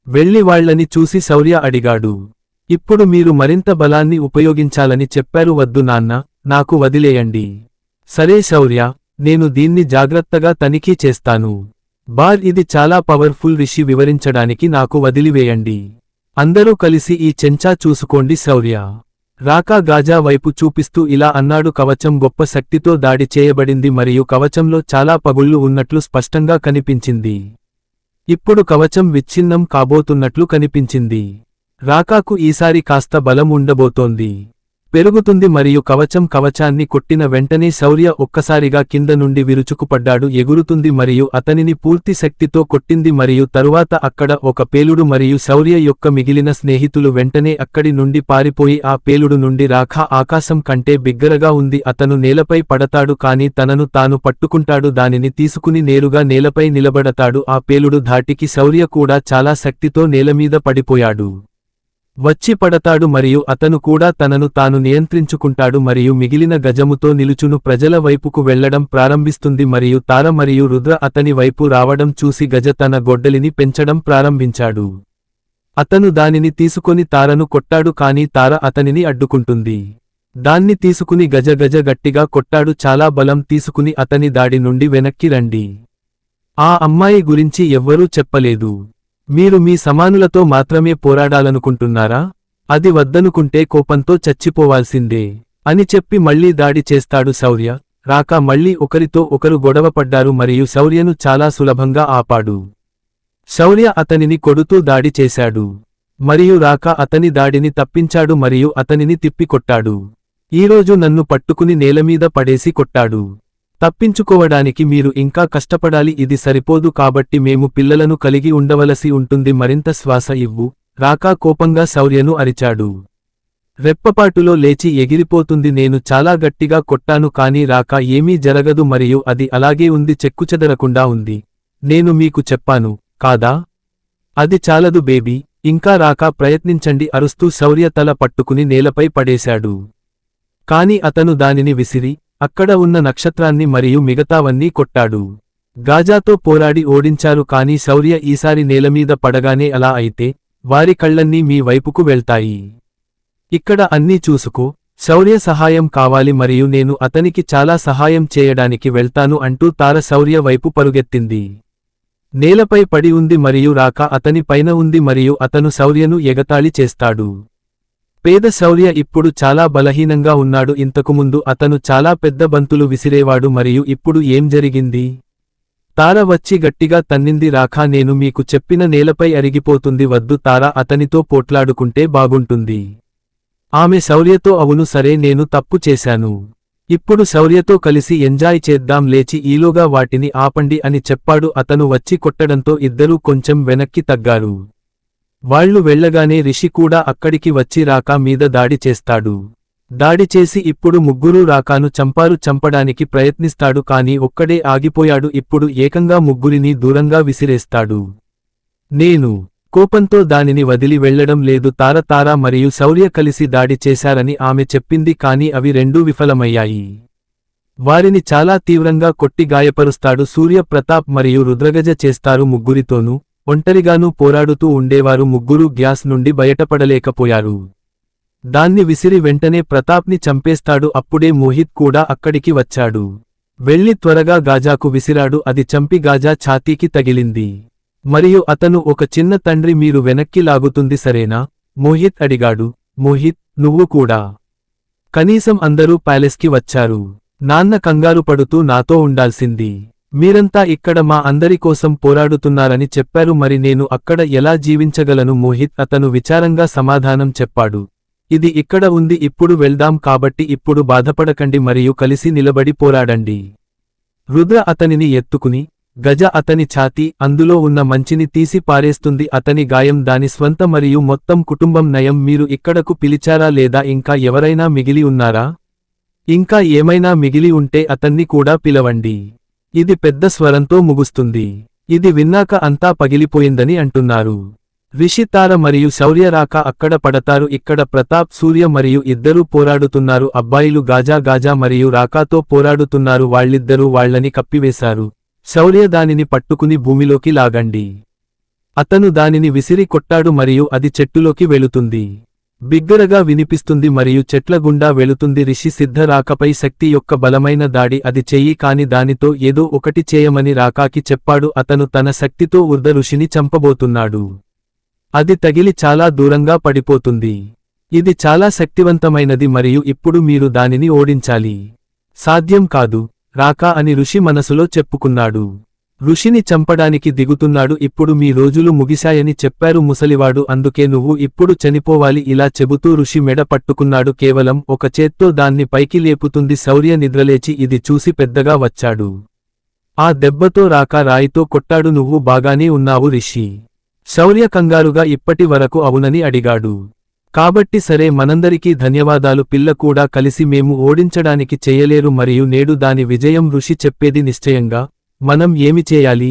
వెళ్ళి వాళ్ళని చూసి శౌర్య అడిగాడు. ఇప్పుడు మీరు మరింత బలాన్ని ఉపయోగించాలని చెప్పారు. వద్దు నాన్న, నాకు వదిలేయండి. సరే శౌర్య, నేను దీన్ని జాగ్రత్తగా తనిఖీ చేస్తాను. ఇది చాలా పవర్ఫుల్ రిషి, వివరించడానికి నాకు వదిలివేయండి. అందరూ కలిసి ఈ చెంచా చూసుకోండి. శౌర్య రాకా గాజా వైపు చూపిస్తూ ఇలా అన్నాడు. కవచం గొప్ప శక్తితో దాడి చేయబడింది మరియు కవచంలో చాలా పగుళ్లు ఉన్నట్లు స్పష్టంగా కనిపించింది. ఇప్పుడు కవచం విచ్ఛిన్నం కాబోతున్నట్లు కనిపించింది. రాకాకు ఈసారి కాస్త బలం ఉండబోతోంది. పెరుగుతుంది మరియు కవచాన్ని కొట్టిన వెంటనే శౌర్య ఒక్కసారిగా కింద నుండి విరుచుకుపడ్డాడు. ఎగురుతుంది మరియు అతనిని పూర్తి శక్తితో కొట్టింది మరియు తరువాత అక్కడ ఒక పేలుడు మరియు శౌర్య యొక్క మిగిలిన స్నేహితులు వెంటనే అక్కడి నుండి పారిపోయి ఆ పేలుడు నుండి రాకా ఆకాశం కంటే బిగ్గరగా ఉంది. అతను నేలపై పడతాడు కానీ తనను తాను పట్టుకుంటాడు. దానిని తీసుకుని నేరుగా నేలపై నిలబడతాడు. ఆ పేలుడు ధాటికి శౌర్య కూడా చాలా శక్తితో నేలమీద పడిపోయాడు. వచ్చి పడతాడు మరియు అతను కూడా తనను తాను నియంత్రించుకుంటాడు మరియు మిగిలిన గజముతో నిలుచును ప్రజల వైపుకు వెళ్లడం ప్రారంభిస్తుంది మరియు తార మరియు రుద్ర అతని వైపు రావడం చూసి గజ తన గొడ్డలిని పెంచడం ప్రారంభించాడు. అతను దానిని తీసుకొని తారను కొట్టాడు కానీ తార అతనిని అడ్డుకుంటుంది. దాన్ని తీసుకుని గజ గట్టిగా కొట్టాడు. చాలా బలం తీసుకుని అతని దాడి నుండి వెనక్కి రండి. ఆ అమ్మాయి గురించి ఎవ్వరూ చెప్పలేదు. మీరు మీ సమానులతో మాత్రమే పోరాడాలనుకుంటున్నారా? అది వద్దనుకుంటే కోపంతో చచ్చిపోవాల్సిందే అని చెప్పి మళ్లీ దాడి చేస్తాడు శౌర్య. రాకా మళ్లీ ఒకరితో ఒకరు గొడవపడ్డారు మరియు శౌర్యను చాలా సులభంగా ఆపాడు. శౌర్య అతనిని కొడుతూ దాడి చేశాడు మరియు రాకా అతని దాడిని తప్పించాడు మరియు అతనిని తిప్పికొట్టాడు. ఈరోజు నన్ను పట్టుకుని నేలమీద పడేసి కొట్టాడు. తప్పించుకోవడానికి మీరు ఇంకా కష్టపడాలి. ఇది సరిపోదు కాబట్టి మేము పిల్లలను కలిగి ఉండవలసి ఉంటుంది. మరింత శ్వాస ఇవ్వు. రాకా కోపంగా శౌర్యను అరిచాడు. రెప్పపాటులో లేచి ఎగిరిపోతుంది. నేను చాలా గట్టిగా కొట్టాను కానీ రాకా ఏమీ జరగదు మరియు అది అలాగే ఉంది, చెక్కుచెదరకుండా ఉంది. నేను మీకు చెప్పాను కాదా? అది చాలదు బేబీ, ఇంకా రాకా ప్రయత్నించండి అరుస్తూ శౌర్య తల పట్టుకుని నేలపై పడేశాడు. కాని అతను దానిని విసిరి అక్కడ ఉన్న నక్షత్రాన్ని మరియు మిగతావన్నీ కొట్టాడు. గాజాతో పోరాడి ఓడించారు కానీ శౌర్య ఈసారి నేలమీద పడగానే అలా అయితే వారి కళ్ళన్నీ మీ వైపుకు వెళ్తాయి. ఇక్కడ అన్నీ చూసుకో. శౌర్య సహాయం కావాలి మరియు నేను అతనికి చాలా సహాయం చేయడానికి వెళ్తాను అంటూ తార శౌర్య వైపు పరుగెత్తింది. నేలపై పడి ఉంది మరియు రాకా అతని పైన ఉంది మరియు అతను శౌర్యను ఎగతాళి చేస్తాడు. పేద శౌర్య ఇప్పుడు చాలా బలహీనంగా ఉన్నాడు. ఇంతకుముందు అతను చాలా పెద్ద బంతులు విసిరేవాడు మరియు ఇప్పుడు ఏం జరిగింది? తార వచ్చి గట్టిగా తన్నింది. రాకా, నేను మీకు చెప్పిన నేలపై అరిగిపోతుంది. వద్దు తార, అతనితో పోట్లాడుకుంటే బాగుంటుంది. ఆమె శౌర్యతో అవును సరే, నేను తప్పు చేశాను. ఇప్పుడు శౌర్యతో కలిసి ఎంజాయ్ చేద్దాం. లేచి ఈలోగా వాటిని ఆపండి అని చెప్పాడు. అతను వచ్చి కొట్టడంతో ఇద్దరూ కొంచెం వెనక్కి తగ్గారు. వాళ్లు వెళ్లగానే రిషి కూడా అక్కడికి వచ్చి రాకా మీద దాడి చేస్తాడు. దాడి చేసి ఇప్పుడు ముగ్గురూ రాకాను చంపడానికి ప్రయత్నిస్తాడు కానీ ఒక్కడే ఆగిపోయాడు. ఇప్పుడు ఏకంగా ముగ్గురిని దూరంగా విసిరేస్తాడు. నేను కోపంతో దానిని వదిలి వెళ్లడం లేదు. తార మరియు శౌర్య కలిసి దాడి చేశారని ఆమె చెప్పింది కానీ అవి రెండూ విఫలమయ్యాయి. వారిని చాలా తీవ్రంగా కొట్టి గాయపరుస్తాడు. సూర్య ప్రతాప్ మరియు రుద్రగజ చేస్తారు. ముగ్గురితోనూ ఒంటరిగానూ పోరాడుతూ ఉండేవారు. ముగ్గురూ గ్యాస్ నుండి బయటపడలేకపోయారు. దాన్ని విసిరి వెంటనే ప్రతాప్ని చంపేస్తాడు. అప్పుడే మోహిత్ కూడా అక్కడికి వచ్చాడు. వెళ్లి త్వరగా గాజాకు విసిరాడు. అది చంపి గాజా ఛాతీకి తగిలింది మరియు అతను ఒక చిన్న తండ్రి మీరు వెనక్కి లాగుతుంది సరేనా? మోహిత్ అడిగాడు. మోహిత్, నువ్వు కూడా? కనీసం అందరూ ప్యాలెస్కి వచ్చారు. నాన్న కంగారు పడుతూ నాతో ఉండాల్సింది. మీరంతా ఇక్కడ మా అందరి కోసం పోరాడుతున్నారని చెప్పారు, మరి నేను అక్కడ ఎలా జీవించగలను? మోహిత్ అతను విచారంగా సమాధానం చెప్పాడు. ఇది ఇక్కడ ఉంది, ఇప్పుడు వెళ్దాం, కాబట్టి ఇప్పుడు బాధపడకండి మరియు కలిసి నిలబడి పోరాడండి. రుద్ర అతనిని ఎత్తుకుని, గజ అతని ఛాతీ, అందులో ఉన్న మంచిని తీసి పారేస్తుంది. అతని గాయం దాని స్వంత మరియు మొత్తం కుటుంబం నయం. మీరు ఇక్కడకు పిలిచారా లేదా ఇంకా ఎవరైనా మిగిలి ఉన్నారా? ఇంకా ఏమైనా మిగిలి ఉంటే అతన్ని కూడా పిలవండి. ఇది పెద్ద స్వరంతో ముగుస్తుంది. ఇది విన్నాక అంతా పగిలిపోయిందని అంటున్నారు. రిషి, తార మరియు శౌర్య రాక అక్కడ పడతారు. ఇక్కడ ప్రతాప్, సూర్య మరియు ఇద్దరూ పోరాడుతున్నారు. అబ్బాయిలు గాజా మరియు రాకాతో పోరాడుతున్నారు. వాళ్ళిద్దరూ వాళ్లని కప్పివేశారు. శౌర్య దానిని పట్టుకుని భూమిలోకి లాగండి. అతను దానిని విసిరి కొట్టాడు మరియు అది చెట్టులోకి వెళుతుంది. బిగ్గరగా వినిపిస్తుంది మరియు చెట్ల గుండా వెళుతుంది. రిషి సిద్ధ రాకపై శక్తి యొక్క బలమైన దాడి. అది చెయ్యి, కాని దానితో ఏదో ఒకటి చేయమని రాకాకి చెప్పాడు. అతను తన శక్తితో ఉర్ద ఋషిని చంపబోతున్నాడు. అది తగిలి చాలా దూరంగా పడిపోతుంది. ఇది చాలా శక్తివంతమైనది మరియు ఇప్పుడు మీరు దానిని ఓడించాలి. సాధ్యం కాదు, రాకా అని ఋషి మనసులో చెప్పుకున్నాడు. ఋషిని చంపడానికి దిగుతున్నాడు. ఇప్పుడు మీ రోజులు ముగిశాయని చెప్పారు ముసలివాడు, అందుకే నువ్వు ఇప్పుడు చనిపోవాలి. ఇలా చెబుతూ ఋషి మెడ పట్టుకున్నాడు. కేవలం ఒక చేత్తో దాన్ని పైకి లేపుతుంది. శౌర్య నిద్రలేచి ఇది చూసి పెద్దగా వచ్చాడు. ఆ దెబ్బతో రాకా రాయితో కొట్టాడు. నువ్వు బాగానే ఉన్నావు రిషి? శౌర్య కంగారుగా ఇప్పటి వరకు అవునని అడిగాడు. కాబట్టి సరే, మనందరికీ ధన్యవాదాలు. పిల్ల కూడా కలిసి మేము ఓడించడానికి చెయ్యలేరు మరియు నేడు దాని విజయం. ఋషి చెప్పేది నిశ్చయంగా. మనం ఏమి చేయాలి?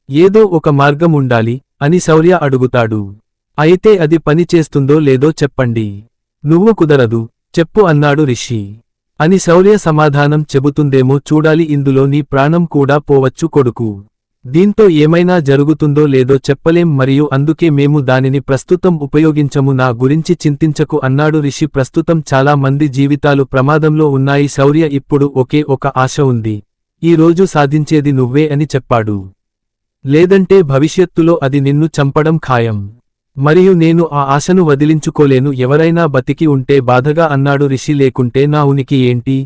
ఏదో ఒక మార్గం ఉండాలి అని శౌర్య అడుగుతాడు. అయితే అది పని చేస్తుందో లేదో చెప్పండి. నువ్వు కుదరదు చెప్పు అన్నాడు రిషి. అని శౌర్య సమాధానం చెబుతుందేమో చూడాలి. ఇందులో నీ ప్రాణం కూడా పోవచ్చు కొడుకు. దీంతో ఏమైనా జరుగుతుందో లేదో చెప్పలేం మరియు అందుకే మేము దానిని ప్రస్తుతం ఉపయోగించము. నా గురించి చింతించకు అన్నాడు రిషి. ప్రస్తుతం చాలా మంది జీవితాలు ప్రమాదంలో ఉన్నాయి. శౌర్య ఇప్పుడు ఒకే ఒక ఆశ ఉంది. ఈ రోజు సాధించేది నువ్వే అని చెప్పాడు. లేదంటే భవిష్యత్తులో అది నిన్ను చంపడం ఖాయం. మరియు నేను ఆ ఆశను వదిలించుకోలేను. ఎవరైనా బతికి ఉంటే బాధగా అన్నాడు రిషి. లేకుంటే నా ఉనికి ఏంటి?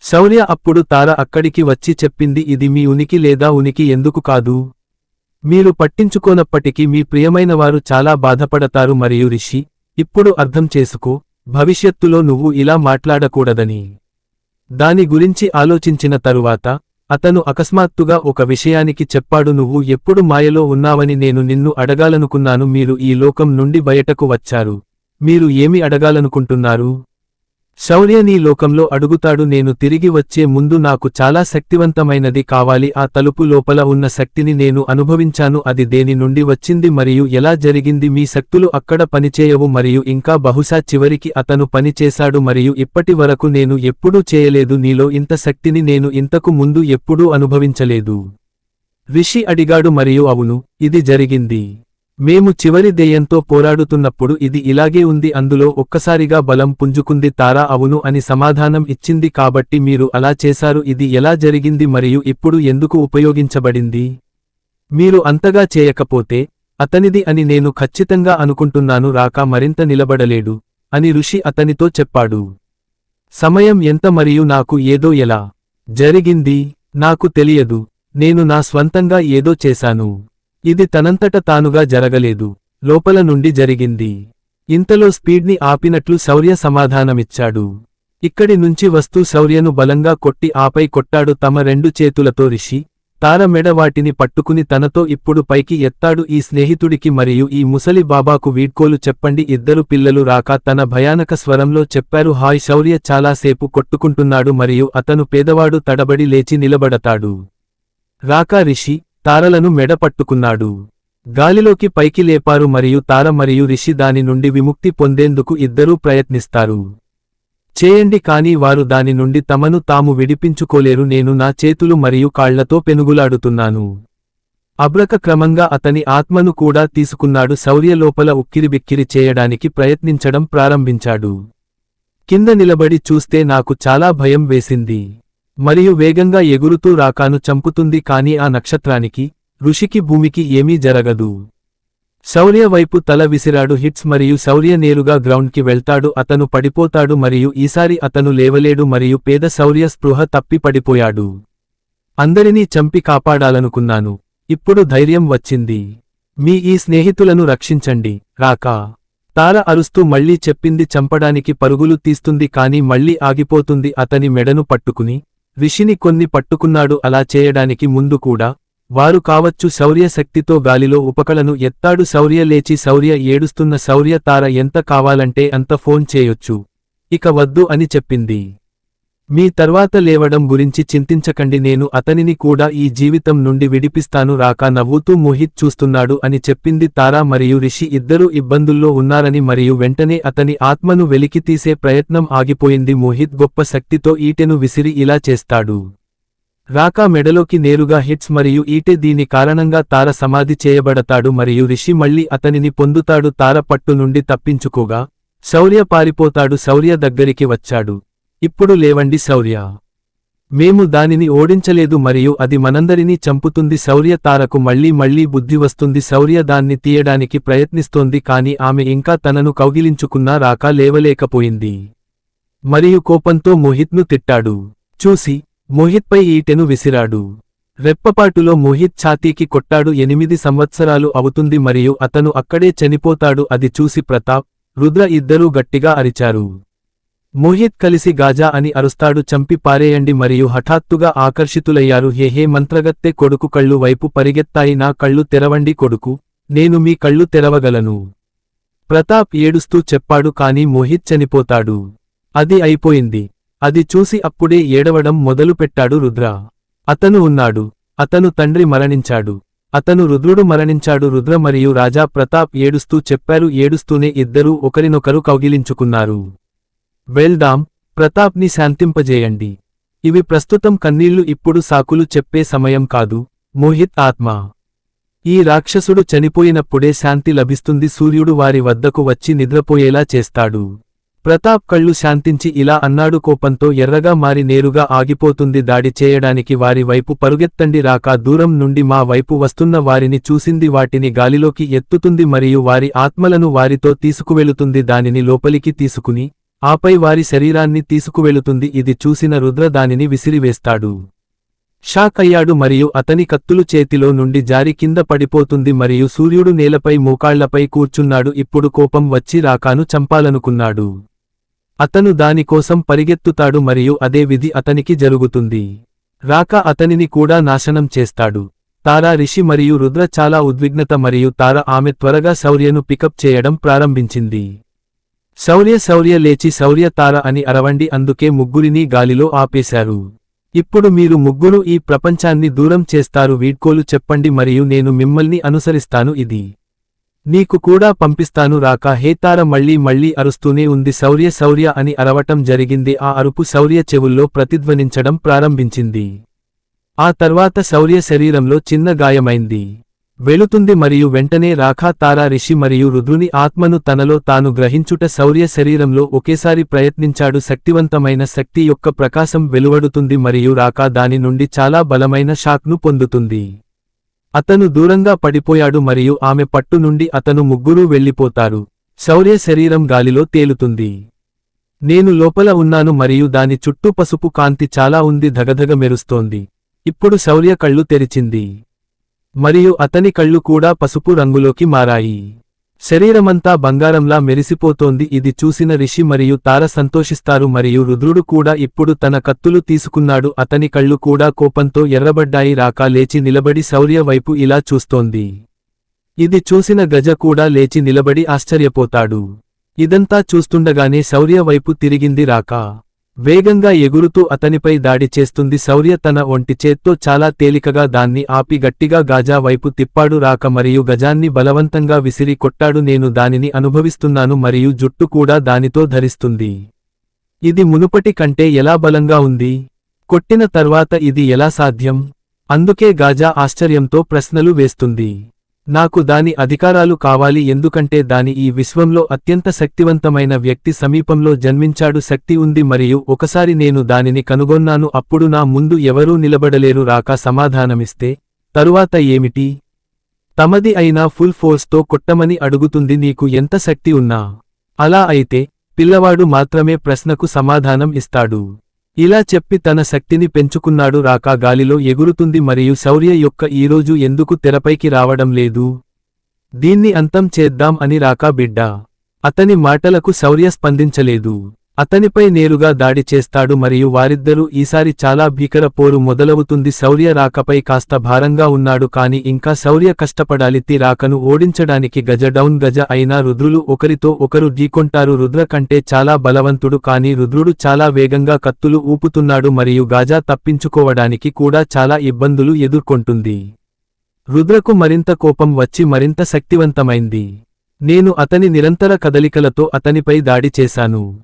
శౌర్య అప్పుడు తార అక్కడికి వచ్చి చెప్పింది. ఇది మీ ఉనికి లేదా ఉనికి ఎందుకు కాదు? మీరు పట్టించుకోనప్పటికీ మీ ప్రియమైనవారు చాలా బాధపడతారు. మరియు రిషి, ఇప్పుడు అర్థం చేసుకో, భవిష్యత్తులో నువ్వు ఇలా మాట్లాడకూడదని. దాని గురించి ఆలోచించిన తరువాత అతను అకస్మాత్తుగా ఒక విషయానికి చెప్పాడు. నువ్వు ఎప్పుడు మాయలో ఉన్నావని నేను నిన్ను అడగాలనుకున్నాను. మీరు ఈ లోకం నుండి బయటకు వచ్చారు. మీరు ఏమి అడగాలనుకుంటున్నారు? శౌర్య నీ లోకంలో అడుగుతాడు. నేను తిరిగి వచ్చే ముందు నాకు చాలా శక్తివంతమైనది కావాలి. ఆ తలుపు లోపల ఉన్న శక్తిని నేను అనుభవించాను. అది దేని నుండి వచ్చింది మరియు ఎలా జరిగింది? మీ శక్తులు అక్కడ పనిచేయవు మరియు ఇంకా బహుశా చివరికి అతను పనిచేశాడు మరియు ఇప్పటి వరకు నేను ఎప్పుడూ చేయలేదు. నీలో ఇంత శక్తిని నేను ఇంతకు ముందు ఎప్పుడూ అనుభవించలేదు. రిషి అడిగాడు. మరియు అవును, ఇది జరిగింది. మేము చివరి దెయ్యంతో పోరాడుతున్నప్పుడు ఇది ఇలాగే ఉంది. అందులో ఒక్కసారిగా బలం పుంజుకుంది. తారా అవును అని సమాధానం ఇచ్చింది. కాబట్టి మీరు అలా చేశారు. ఇది ఎలా జరిగింది మరియు ఇప్పుడు ఎందుకు ఉపయోగించబడింది? మీరు అంతగా చేయకపోతే అతనిది అని నేను ఖచ్చితంగా అనుకుంటున్నాను. రాకా మరింత నిలబడలేడు అని ఋషి అతనితో చెప్పాడు. సమయం ఎంత మరియు నాకు ఏదో ఎలా జరిగింది నాకు తెలియదు. నేను నా స్వంతంగా ఏదో చేశాను. ఇది తనంతట తానుగా జరగలేదు, లోపల నుండి జరిగింది. ఇంతలో స్పీడ్ని ఆపినట్లు శౌర్య సమాధానమిచ్చాడు. ఇక్కడి నుంచి వస్తూ శౌర్యను బలంగా కొట్టి ఆపై కొట్టాడు తమ రెండు చేతులతో. రిషి, తార మెడ వాటిని పట్టుకుని తనతో ఇప్పుడు పైకి ఎత్తాడు. ఈ స్నేహితుడికి మరియు ఈ ముసలి బాబాకు వీడ్కోలు చెప్పండి. ఇద్దరు పిల్లలు రాకా తన భయానక స్వరంలో చెప్పారు. హాయ్. శౌర్య చాలాసేపు కొట్టుకుంటున్నాడు మరియు అతను పేదవాడు తడబడి లేచి నిలబడతాడు. రాకా రిషి, తారలను మెడ పట్టుకున్నాడు. గాలిలోకి పైకి లేపారు మరియు తార మరియు రిషి దాని నుండి విముక్తి పొందేందుకు ఇద్దరూ ప్రయత్నిస్తారు. చేయండి, కానీ వారు దాని నుండి తమను తాము విడిపించుకోలేరు. నేను నా చేతులు మరియు కాళ్లతో పెనుగులాడుతున్నాను. అబ్రక క్రమంగా అతని ఆత్మను కూడా తీసుకున్నాడు. శౌర్య లోపల ఉక్కిరిబిక్కిరి చేయడానికి ప్రయత్నించడం ప్రారంభించాడు. కింద నిలబడి చూస్తే నాకు చాలా భయం వేసింది మరియు వేగంగా ఎగురుతూ రాకాను చంపుతుంది. కాని ఆ నక్షత్రానికి, ఋషికి, భూమికి ఏమీ జరగదు. శౌర్య వైపు తల విసిరాడు. హిట్స్ మరియు శౌర్య నేరుగా గ్రౌండ్కి వెళ్తాడు. అతను పడిపోతాడు మరియు ఈసారి అతను లేవలేడు మరియు పేద శౌర్య స్పృహ తప్పి పడిపోయాడు. అందరినీ చంపి కాపాడాలనుకున్నాను. ఇప్పుడు ధైర్యం వచ్చింది. మీ ఈ స్నేహితులను రక్షించండి, రాకా. తార అరుస్తూ మళ్ళీ చెప్పింది. చంపడానికి పరుగులు తీస్తుంది కాని మళ్ళీ ఆగిపోతుంది. అతని మెడను పట్టుకుని రిషిని కొన్ని పట్టుకున్నాడు. అలా చేయడానికి ముందు కూడా వారు కావచ్చు. శౌర్య శక్తితో గాలిలో ఉపకలను ఎత్తాడు. శౌర్య లేచి శౌర్య ఏడుస్తున్న శౌర్య తార ఎంత కావాలంటే అంత ఫోన్ చేయొచ్చు, ఇక వద్దు అని చెప్పింది. మీ తర్వాత లేవడం గురించి చింతించకండి, నేను అతనిని కూడా ఈ జీవితం నుండి విడిపిస్తాను. రాకా నవ్వుతూ మోహిత్ చూస్తున్నాడు అని చెప్పింది. తారా మరియు రిషి ఇద్దరూ ఇబ్బందుల్లో ఉన్నారని మరియు వెంటనే అతని ఆత్మను వెలికితీసే ప్రయత్నం ఆగిపోయింది. మోహిత్ గొప్ప శక్తితో ఈటెను విసిరి ఇలా చేస్తాడు. రాకా మెడలోకి నేరుగా హిట్స్ మరియు ఈటె. దీని కారణంగా తార సమాధి చేయబడతాడు మరియు రిషి మళ్ళీ అతనిని పొందుతాడు. తార పట్టు నుండి తప్పించుకోగా శౌర్య పారిపోతాడు. శౌర్య దగ్గరికి వచ్చాడు. ఇప్పుడు లేవండి శౌర్య, మేము దానిని ఓడించలేదు మరియు అది మనందరినీ చంపుతుంది. శౌర్య తారకు మళ్ళీ బుద్ధి వస్తుంది. శౌర్య దాన్ని తీయడానికి ప్రయత్నిస్తోంది కాని ఆమె ఇంకా తనను కౌగిలించుకున్నా రాకా లేవలేకపోయింది. మరియు కోపంతో మోహిత్ను తిట్టాడు. చూసి మోహిత్పై ఈటెను విసిరాడు. రెప్పపాటులో మోహిత్ ఛాతీకి కొట్టాడు. 8 సంవత్సరాలు అవుతుంది మరియు అతను అక్కడే చనిపోతాడు. అది చూసి ప్రతాప్, రుద్ర ఇద్దరూ గట్టిగా అరిచారు. మోహిత్ కలిసి గాజా అని అరుస్తాడు. చంపి పారేయండి మరియు హఠాత్తుగా ఆకర్షితులయ్యారు. హే మంత్రగత్తె కొడుకు కళ్ళు వైపు పరిగెత్తాయి. నా కళ్ళు తెరవండి కొడుకు, నేను మీ కళ్ళు తెరవగలను. ప్రతాప్ ఏడుస్తూ చెప్పాడు. కాని మోహిత్ చనిపోతాడు. అది అయిపోయింది. అది చూసి అప్పుడే ఏడవడం మొదలుపెట్టాడు రుద్ర. అతను ఉన్నాడు. అతను తండ్రి మరణించాడు. అతను రుద్రుడు మరణించాడు. రుద్ర మరియు రాజా ప్రతాప్ ఏడుస్తూ చెప్పారు. ఏడుస్తూనే ఇద్దరూ ఒకరినొకరు కౌగిలించుకున్నారు. వెళ్దాం, ప్రతాప్ని శాంతింపజేయండి. ఇవి ప్రస్తుతం కన్నీళ్లు, ఇప్పుడు సాకులు చెప్పే సమయం కాదు. మోహిత్ ఆత్మ ఈ రాక్షసుడు చనిపోయినప్పుడే శాంతి లభిస్తుంది. సూర్యుడు వారి వద్దకు వచ్చి నిద్రపోయేలా చేస్తాడు. ప్రతాప్ కళ్ళు శాంతించి ఇలా అన్నాడు. కోపంతో ఎర్రగా మారి నేరుగా ఆగిపోతుంది. దాడి చేయడానికి వారి వైపు పరుగెత్తండి. రాకా దూరం నుండి మా వైపు వస్తున్న వారిని చూసింది. వాటిని గాలిలోకి ఎత్తుతుంది మరియు వారి ఆత్మలను వారితో తీసుకువెళుతుంది. దానిని లోపలికి తీసుకుని ఆపై వారి శరీరాన్ని తీసుకువెళుతుంది. ఇది చూసిన రుద్ర దానిని విసిరివేస్తాడు. షాక్ అయ్యాడు మరియు అతని కత్తులు చేతిలో నుండి జారి కింద పడిపోతుంది మరియు సూర్యుడు నేలపై మోకాళ్లపై కూర్చున్నాడు. ఇప్పుడు కోపం వచ్చి రాకాను చంపాలనుకున్నాడు. అతను దానికోసం పరిగెత్తుతాడు మరియు అదే విధి అతనికి జరుగుతుంది. రాకా అతనిని కూడా నాశనం చేస్తాడు. తారా, రిషి మరియు రుద్ర చాలా ఉద్విగ్నత మరియు తార ఆమె త్వరగా శౌర్యను పికప్ చేయడం ప్రారంభించింది. శౌర్య లేచి శౌర్య తార అని అరవండి. అందుకే ముగ్గురినీ గాలిలో ఆపేశారు. ఇప్పుడు మీరు ముగ్గురు ఈ ప్రపంచాన్ని దూరం చేస్తారు. వీడ్కోలు చెప్పండి మరియు నేను మిమ్మల్ని అనుసరిస్తాను. ఇది నీకు కూడా పంపిస్తాను. రాకా హే తార మళ్ళీ అరుస్తూనే ఉంది. శౌర్య అని అరవటం జరిగింది. ఆ అరుపు శౌర్య చెవుల్లో ప్రతిధ్వనించడం ప్రారంభించింది. ఆ తర్వాత శౌర్య శరీరంలో చిన్న గాయమైంది. వెళుతుంది మరియు వెంటనే రాకా, తారా, రిషి మరియు రుద్రుని ఆత్మను తనలో తాను గ్రహించుట శౌర్య శరీరంలో ఒకేసారి ప్రయత్నించాడు. శక్తివంతమైన శక్తి యొక్క ప్రకాశం వెలువడుతుంది మరియు రాకా దాని నుండి చాలా బలమైన షాక్ను పొందుతుంది. అతను దూరంగా పడిపోయాడు మరియు ఆమె పట్టు నుండి అతను ముగ్గురూ వెళ్ళిపోతారు. శౌర్య శరీరం గాలిలో తేలుతుంది. నేను లోపల ఉన్నాను మరియు దాని చుట్టూ పసుపు కాంతి చాలా ఉంది, ధగధగ మెరుస్తోంది. ఇప్పుడు శౌర్య కళ్ళు తెరిచింది మరియు అతని కళ్ళు కూడా పసుపు రంగులోకి మారాయి. శరీరమంతా బంగారంలా మెరిసిపోతోంది. ఇది చూసిన రిషి మరియు తార సంతోషిస్తారు మరియు రుద్రుడు కూడా ఇప్పుడు తన కత్తులు తీసుకున్నాడు. అతని కళ్ళు కూడా కోపంతో ఎర్రబడ్డాయి. రాకా లేచి నిలబడి శౌర్య వైపు ఇలా చూస్తోంది. ఇది చూసిన గజ కూడా లేచి నిలబడి ఆశ్చర్యపోతాడు. ఇదంతా చూస్తుండగానే శౌర్య వైపు తిరిగింది. రాకా వేగంగా ఎగురుతూ అతనిపై దాడి చేస్తుంది. శౌర్య తన ఒంటి చేత్తో చాలా తేలికగా దాన్ని ఆపి గట్టిగా గాజా వైపు తిప్పాడు. రాక మరియు గజాన్ని బలవంతంగా విసిరి కొట్టాడు. నేను దానిని అనుభవిస్తున్నాను మరియు జుట్టు కూడా దానితో ధరిస్తుంది. ఇది మునుపటి కంటే ఎలా బలంగా ఉంది? కొట్టిన తర్వాత ఇది ఎలా సాధ్యం? అందుకే గాజా ఆశ్చర్యంతో ప్రశ్నలు వేస్తుంది. నాకు దాని అధికారాలు కావాలి, ఎందుకంటే దాని ఈ విశ్వంలో అత్యంత శక్తివంతమైన వ్యక్తి సమీపంలో జన్మించాడు. శక్తి ఉంది మరియు ఒకసారి నేను దానిని కనుగొన్నాను, అప్పుడు నా ముందు ఎవరూ నిలబడలేరు. రాకా సమాధానమిస్తే తరువాత ఏమిటి? తమది అయినా ఫుల్ ఫోర్స్తో కొట్టమని అడుగుతుంది. నీకు ఎంత శక్తి ఉన్నా. అలా అయితే పిల్లవాడు మాత్రమే ప్రశ్నకు సమాధానం ఇస్తాడు. ఇలా చెప్పి తన శక్తిని పెంచుకున్నాడు. రాకా గాలిలో ఎగురుతుంది మరియు శౌర్య యొక్క ఈరోజు ఎందుకు తెరపైకి రావడం లేదు? దీన్ని అంతం చేద్దాం అని రాకా బిడ్డ. అతని మాటలకు శౌర్య స్పందించలేదు. అతనిపై నేరుగా దాడి చేస్తాడు మరియు వారిద్దరూ ఈసారి చాలా భీకర పోరు మొదలవుతుంది. శౌర్య రాకపై కాస్త భారంగా ఉన్నాడు కాని ఇంకా శౌర్య కష్టపడాలి. రాకను ఓడించడానికి గజ డౌన్ గజ అయినా రుద్రులు ఒకరితో ఒకరు ఢీకొంటారు. రుద్ర కంటే చాలా బలవంతుడు కాని రుద్రుడు చాలా వేగంగా కత్తులు ఊపుతున్నాడు మరియు గాజా తప్పించుకోవడానికి కూడా చాలా ఇబ్బందులు ఎదుర్కొంటుంది. రుద్రకు మరింత కోపం వచ్చి మరింత శక్తివంతమైంది. నేను అతని నిరంతర కదలికలతో అతనిపై దాడి చేశాను.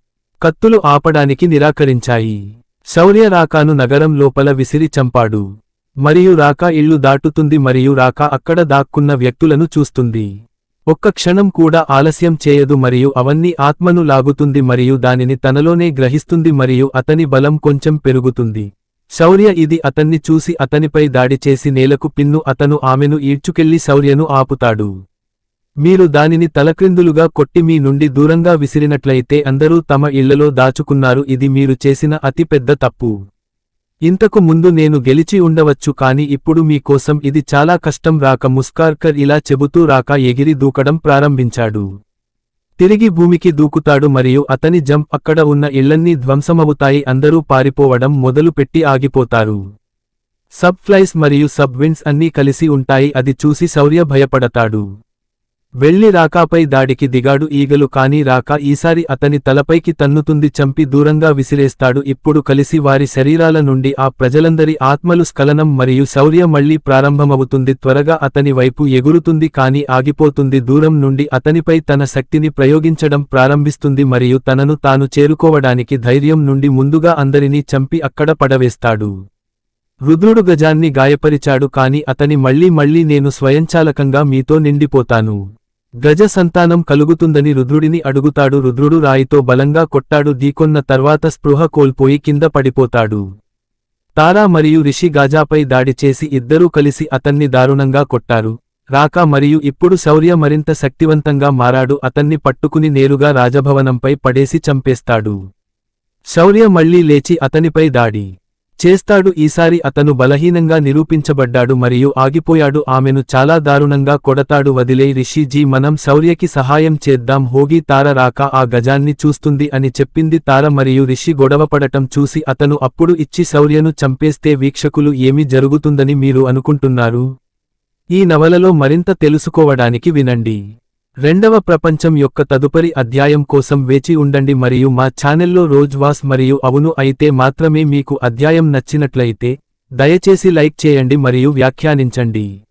కత్తులు ఆపడానికి నిరాకరించాయి. శౌర్య రాకాను నగరం లోపల విసిరి చంపాడు. మరియు రాకా ఇల్లు దాటుతుంది మరియు రాకా అక్కడ దాక్కున్న వ్యక్తులను చూస్తుంది. ఒక్క క్షణం కూడా ఆలస్యం చేయదు మరియు అవన్నీ ఆత్మను లాగుతుంది మరియు దానిని తనలోనే గ్రహిస్తుంది మరియు అతని బలం కొంచెం పెరుగుతుంది. శౌర్య ఇది అతన్ని చూసి అతనిపై దాడి చేసి నేలకు పిన్ను అతను ఆమెను ఈడ్చుకెళ్లి శౌర్యను ఆపుతాడు. మీరు దానిని తలక్రిందులుగా కొట్టి మీ నుండి దూరంగా విసిరినట్లయితే అందరూ తమ ఇళ్లలో దాచుకున్నారు. ఇది మీరు చేసిన అతి పెద్ద తప్పు. ఇంతకు ముందు నేను గెలిచి ఉండవచ్చు కాని ఇప్పుడు మీ కోసం ఇది చాలా కష్టం. రాక ముస్కార్కర్ ఇలా చెబుతూ రాకా ఎగిరి దూకడం ప్రారంభించాడు. తిరిగి భూమికి దూకుతాడు మరియు అతని జంప్ అక్కడ ఉన్న ఇళ్లన్నీ ధ్వంసమవుతాయి. అందరూ పారిపోవడం మొదలుపెట్టి ఆగిపోతారు. సబ్ ఫ్లైస్ మరియు సబ్ విండ్స్ అన్నీ కలిసి ఉంటాయి. అది చూసి శౌర్య భయపడతాడు. వెళ్లి రాకాపై దాడికి దిగాడు. ఈగలు కాని రాకా ఈసారి అతని తలపైకి తన్నుతుంది. చంపి దూరంగా విసిరేస్తాడు. ఇప్పుడు కలిసి వారి శరీరాల నుండి ఆ ప్రజలందరి ఆత్మలు స్ఖలనం మరియు శౌర్య మళ్లీ ప్రారంభమవుతుంది. త్వరగా అతని వైపు ఎగురుతుంది కాని ఆగిపోతుంది. దూరం నుండి అతనిపై తన శక్తిని ప్రయోగించడం ప్రారంభిస్తుంది మరియు తనను తాను చేరుకోవడానికి ధైర్యం నుండి ముందుగా అందరినీ చంపి అక్కడ పడవేస్తాడు. రుద్రుడు గజాన్ని గాయపరిచాడు కాని అతని మళ్లీ నేను స్వయంచాలకంగా మీతో నిండిపోతాను. గజ సంతానం కలుగుతుందని రుద్రుడిని అడుగుతాడు. రుద్రుడు రాయితో బలంగా కొట్టాడు. ఢీకొన్న తర్వాత స్పృహ కోల్పోయి కింద పడిపోతాడు. తారా మరియు రిషి గాజాపై దాడి చేసి ఇద్దరూ కలిసి అతన్ని దారుణంగా కొట్టారు. రాకా మరియు ఇప్పుడు శౌర్య మరింత శక్తివంతంగా మారాడు. అతన్ని పట్టుకుని నేరుగా రాజభవనంపై పడేసి చంపేస్తాడు. శౌర్య మళ్లీ లేచి అతనిపై దాడి చేస్తాడు. ఈసారి అతను బలహీనంగా నిరూపించబడ్డాడు మరియు ఆగిపోయాడు. ఆమెను చాలా దారుణంగా కొడతాడు. వదిలేయ్ రిషిజీ, మనం శౌర్యకి సహాయం చేద్దాం. హోగి తార రాకా ఆ గజాన్ని చూస్తుంది అని చెప్పింది. తార మరియు రిషి గొడవపడటం చూసి అతను అప్పుడు ఇచ్చి శౌర్యను చంపేస్తే వీక్షకులు ఏమి జరుగుతుందని మీరు అనుకుంటున్నారు? ఈ నవలలో మరింత తెలుసుకోవడానికి వినండి. రెండవ ప్రపంచం యొక్క తదుపరి అధ్యాయం కోసం వేచి ఉండండి మరియు మా ఛానెల్లో రోజ్ వాస్ మరియు అవును అయితే మాత్రమే మీకు అధ్యాయం నచ్చినట్లయితే దయచేసి లైక్ చేయండి మరియు వ్యాఖ్యానించండి.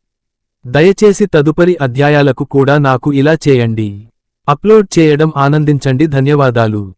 దయచేసి తదుపరి అధ్యాయాలకు కూడా నాకు ఇలా చేయండి. అప్లోడ్ చేయడం ఆనందించండి. ధన్యవాదాలు.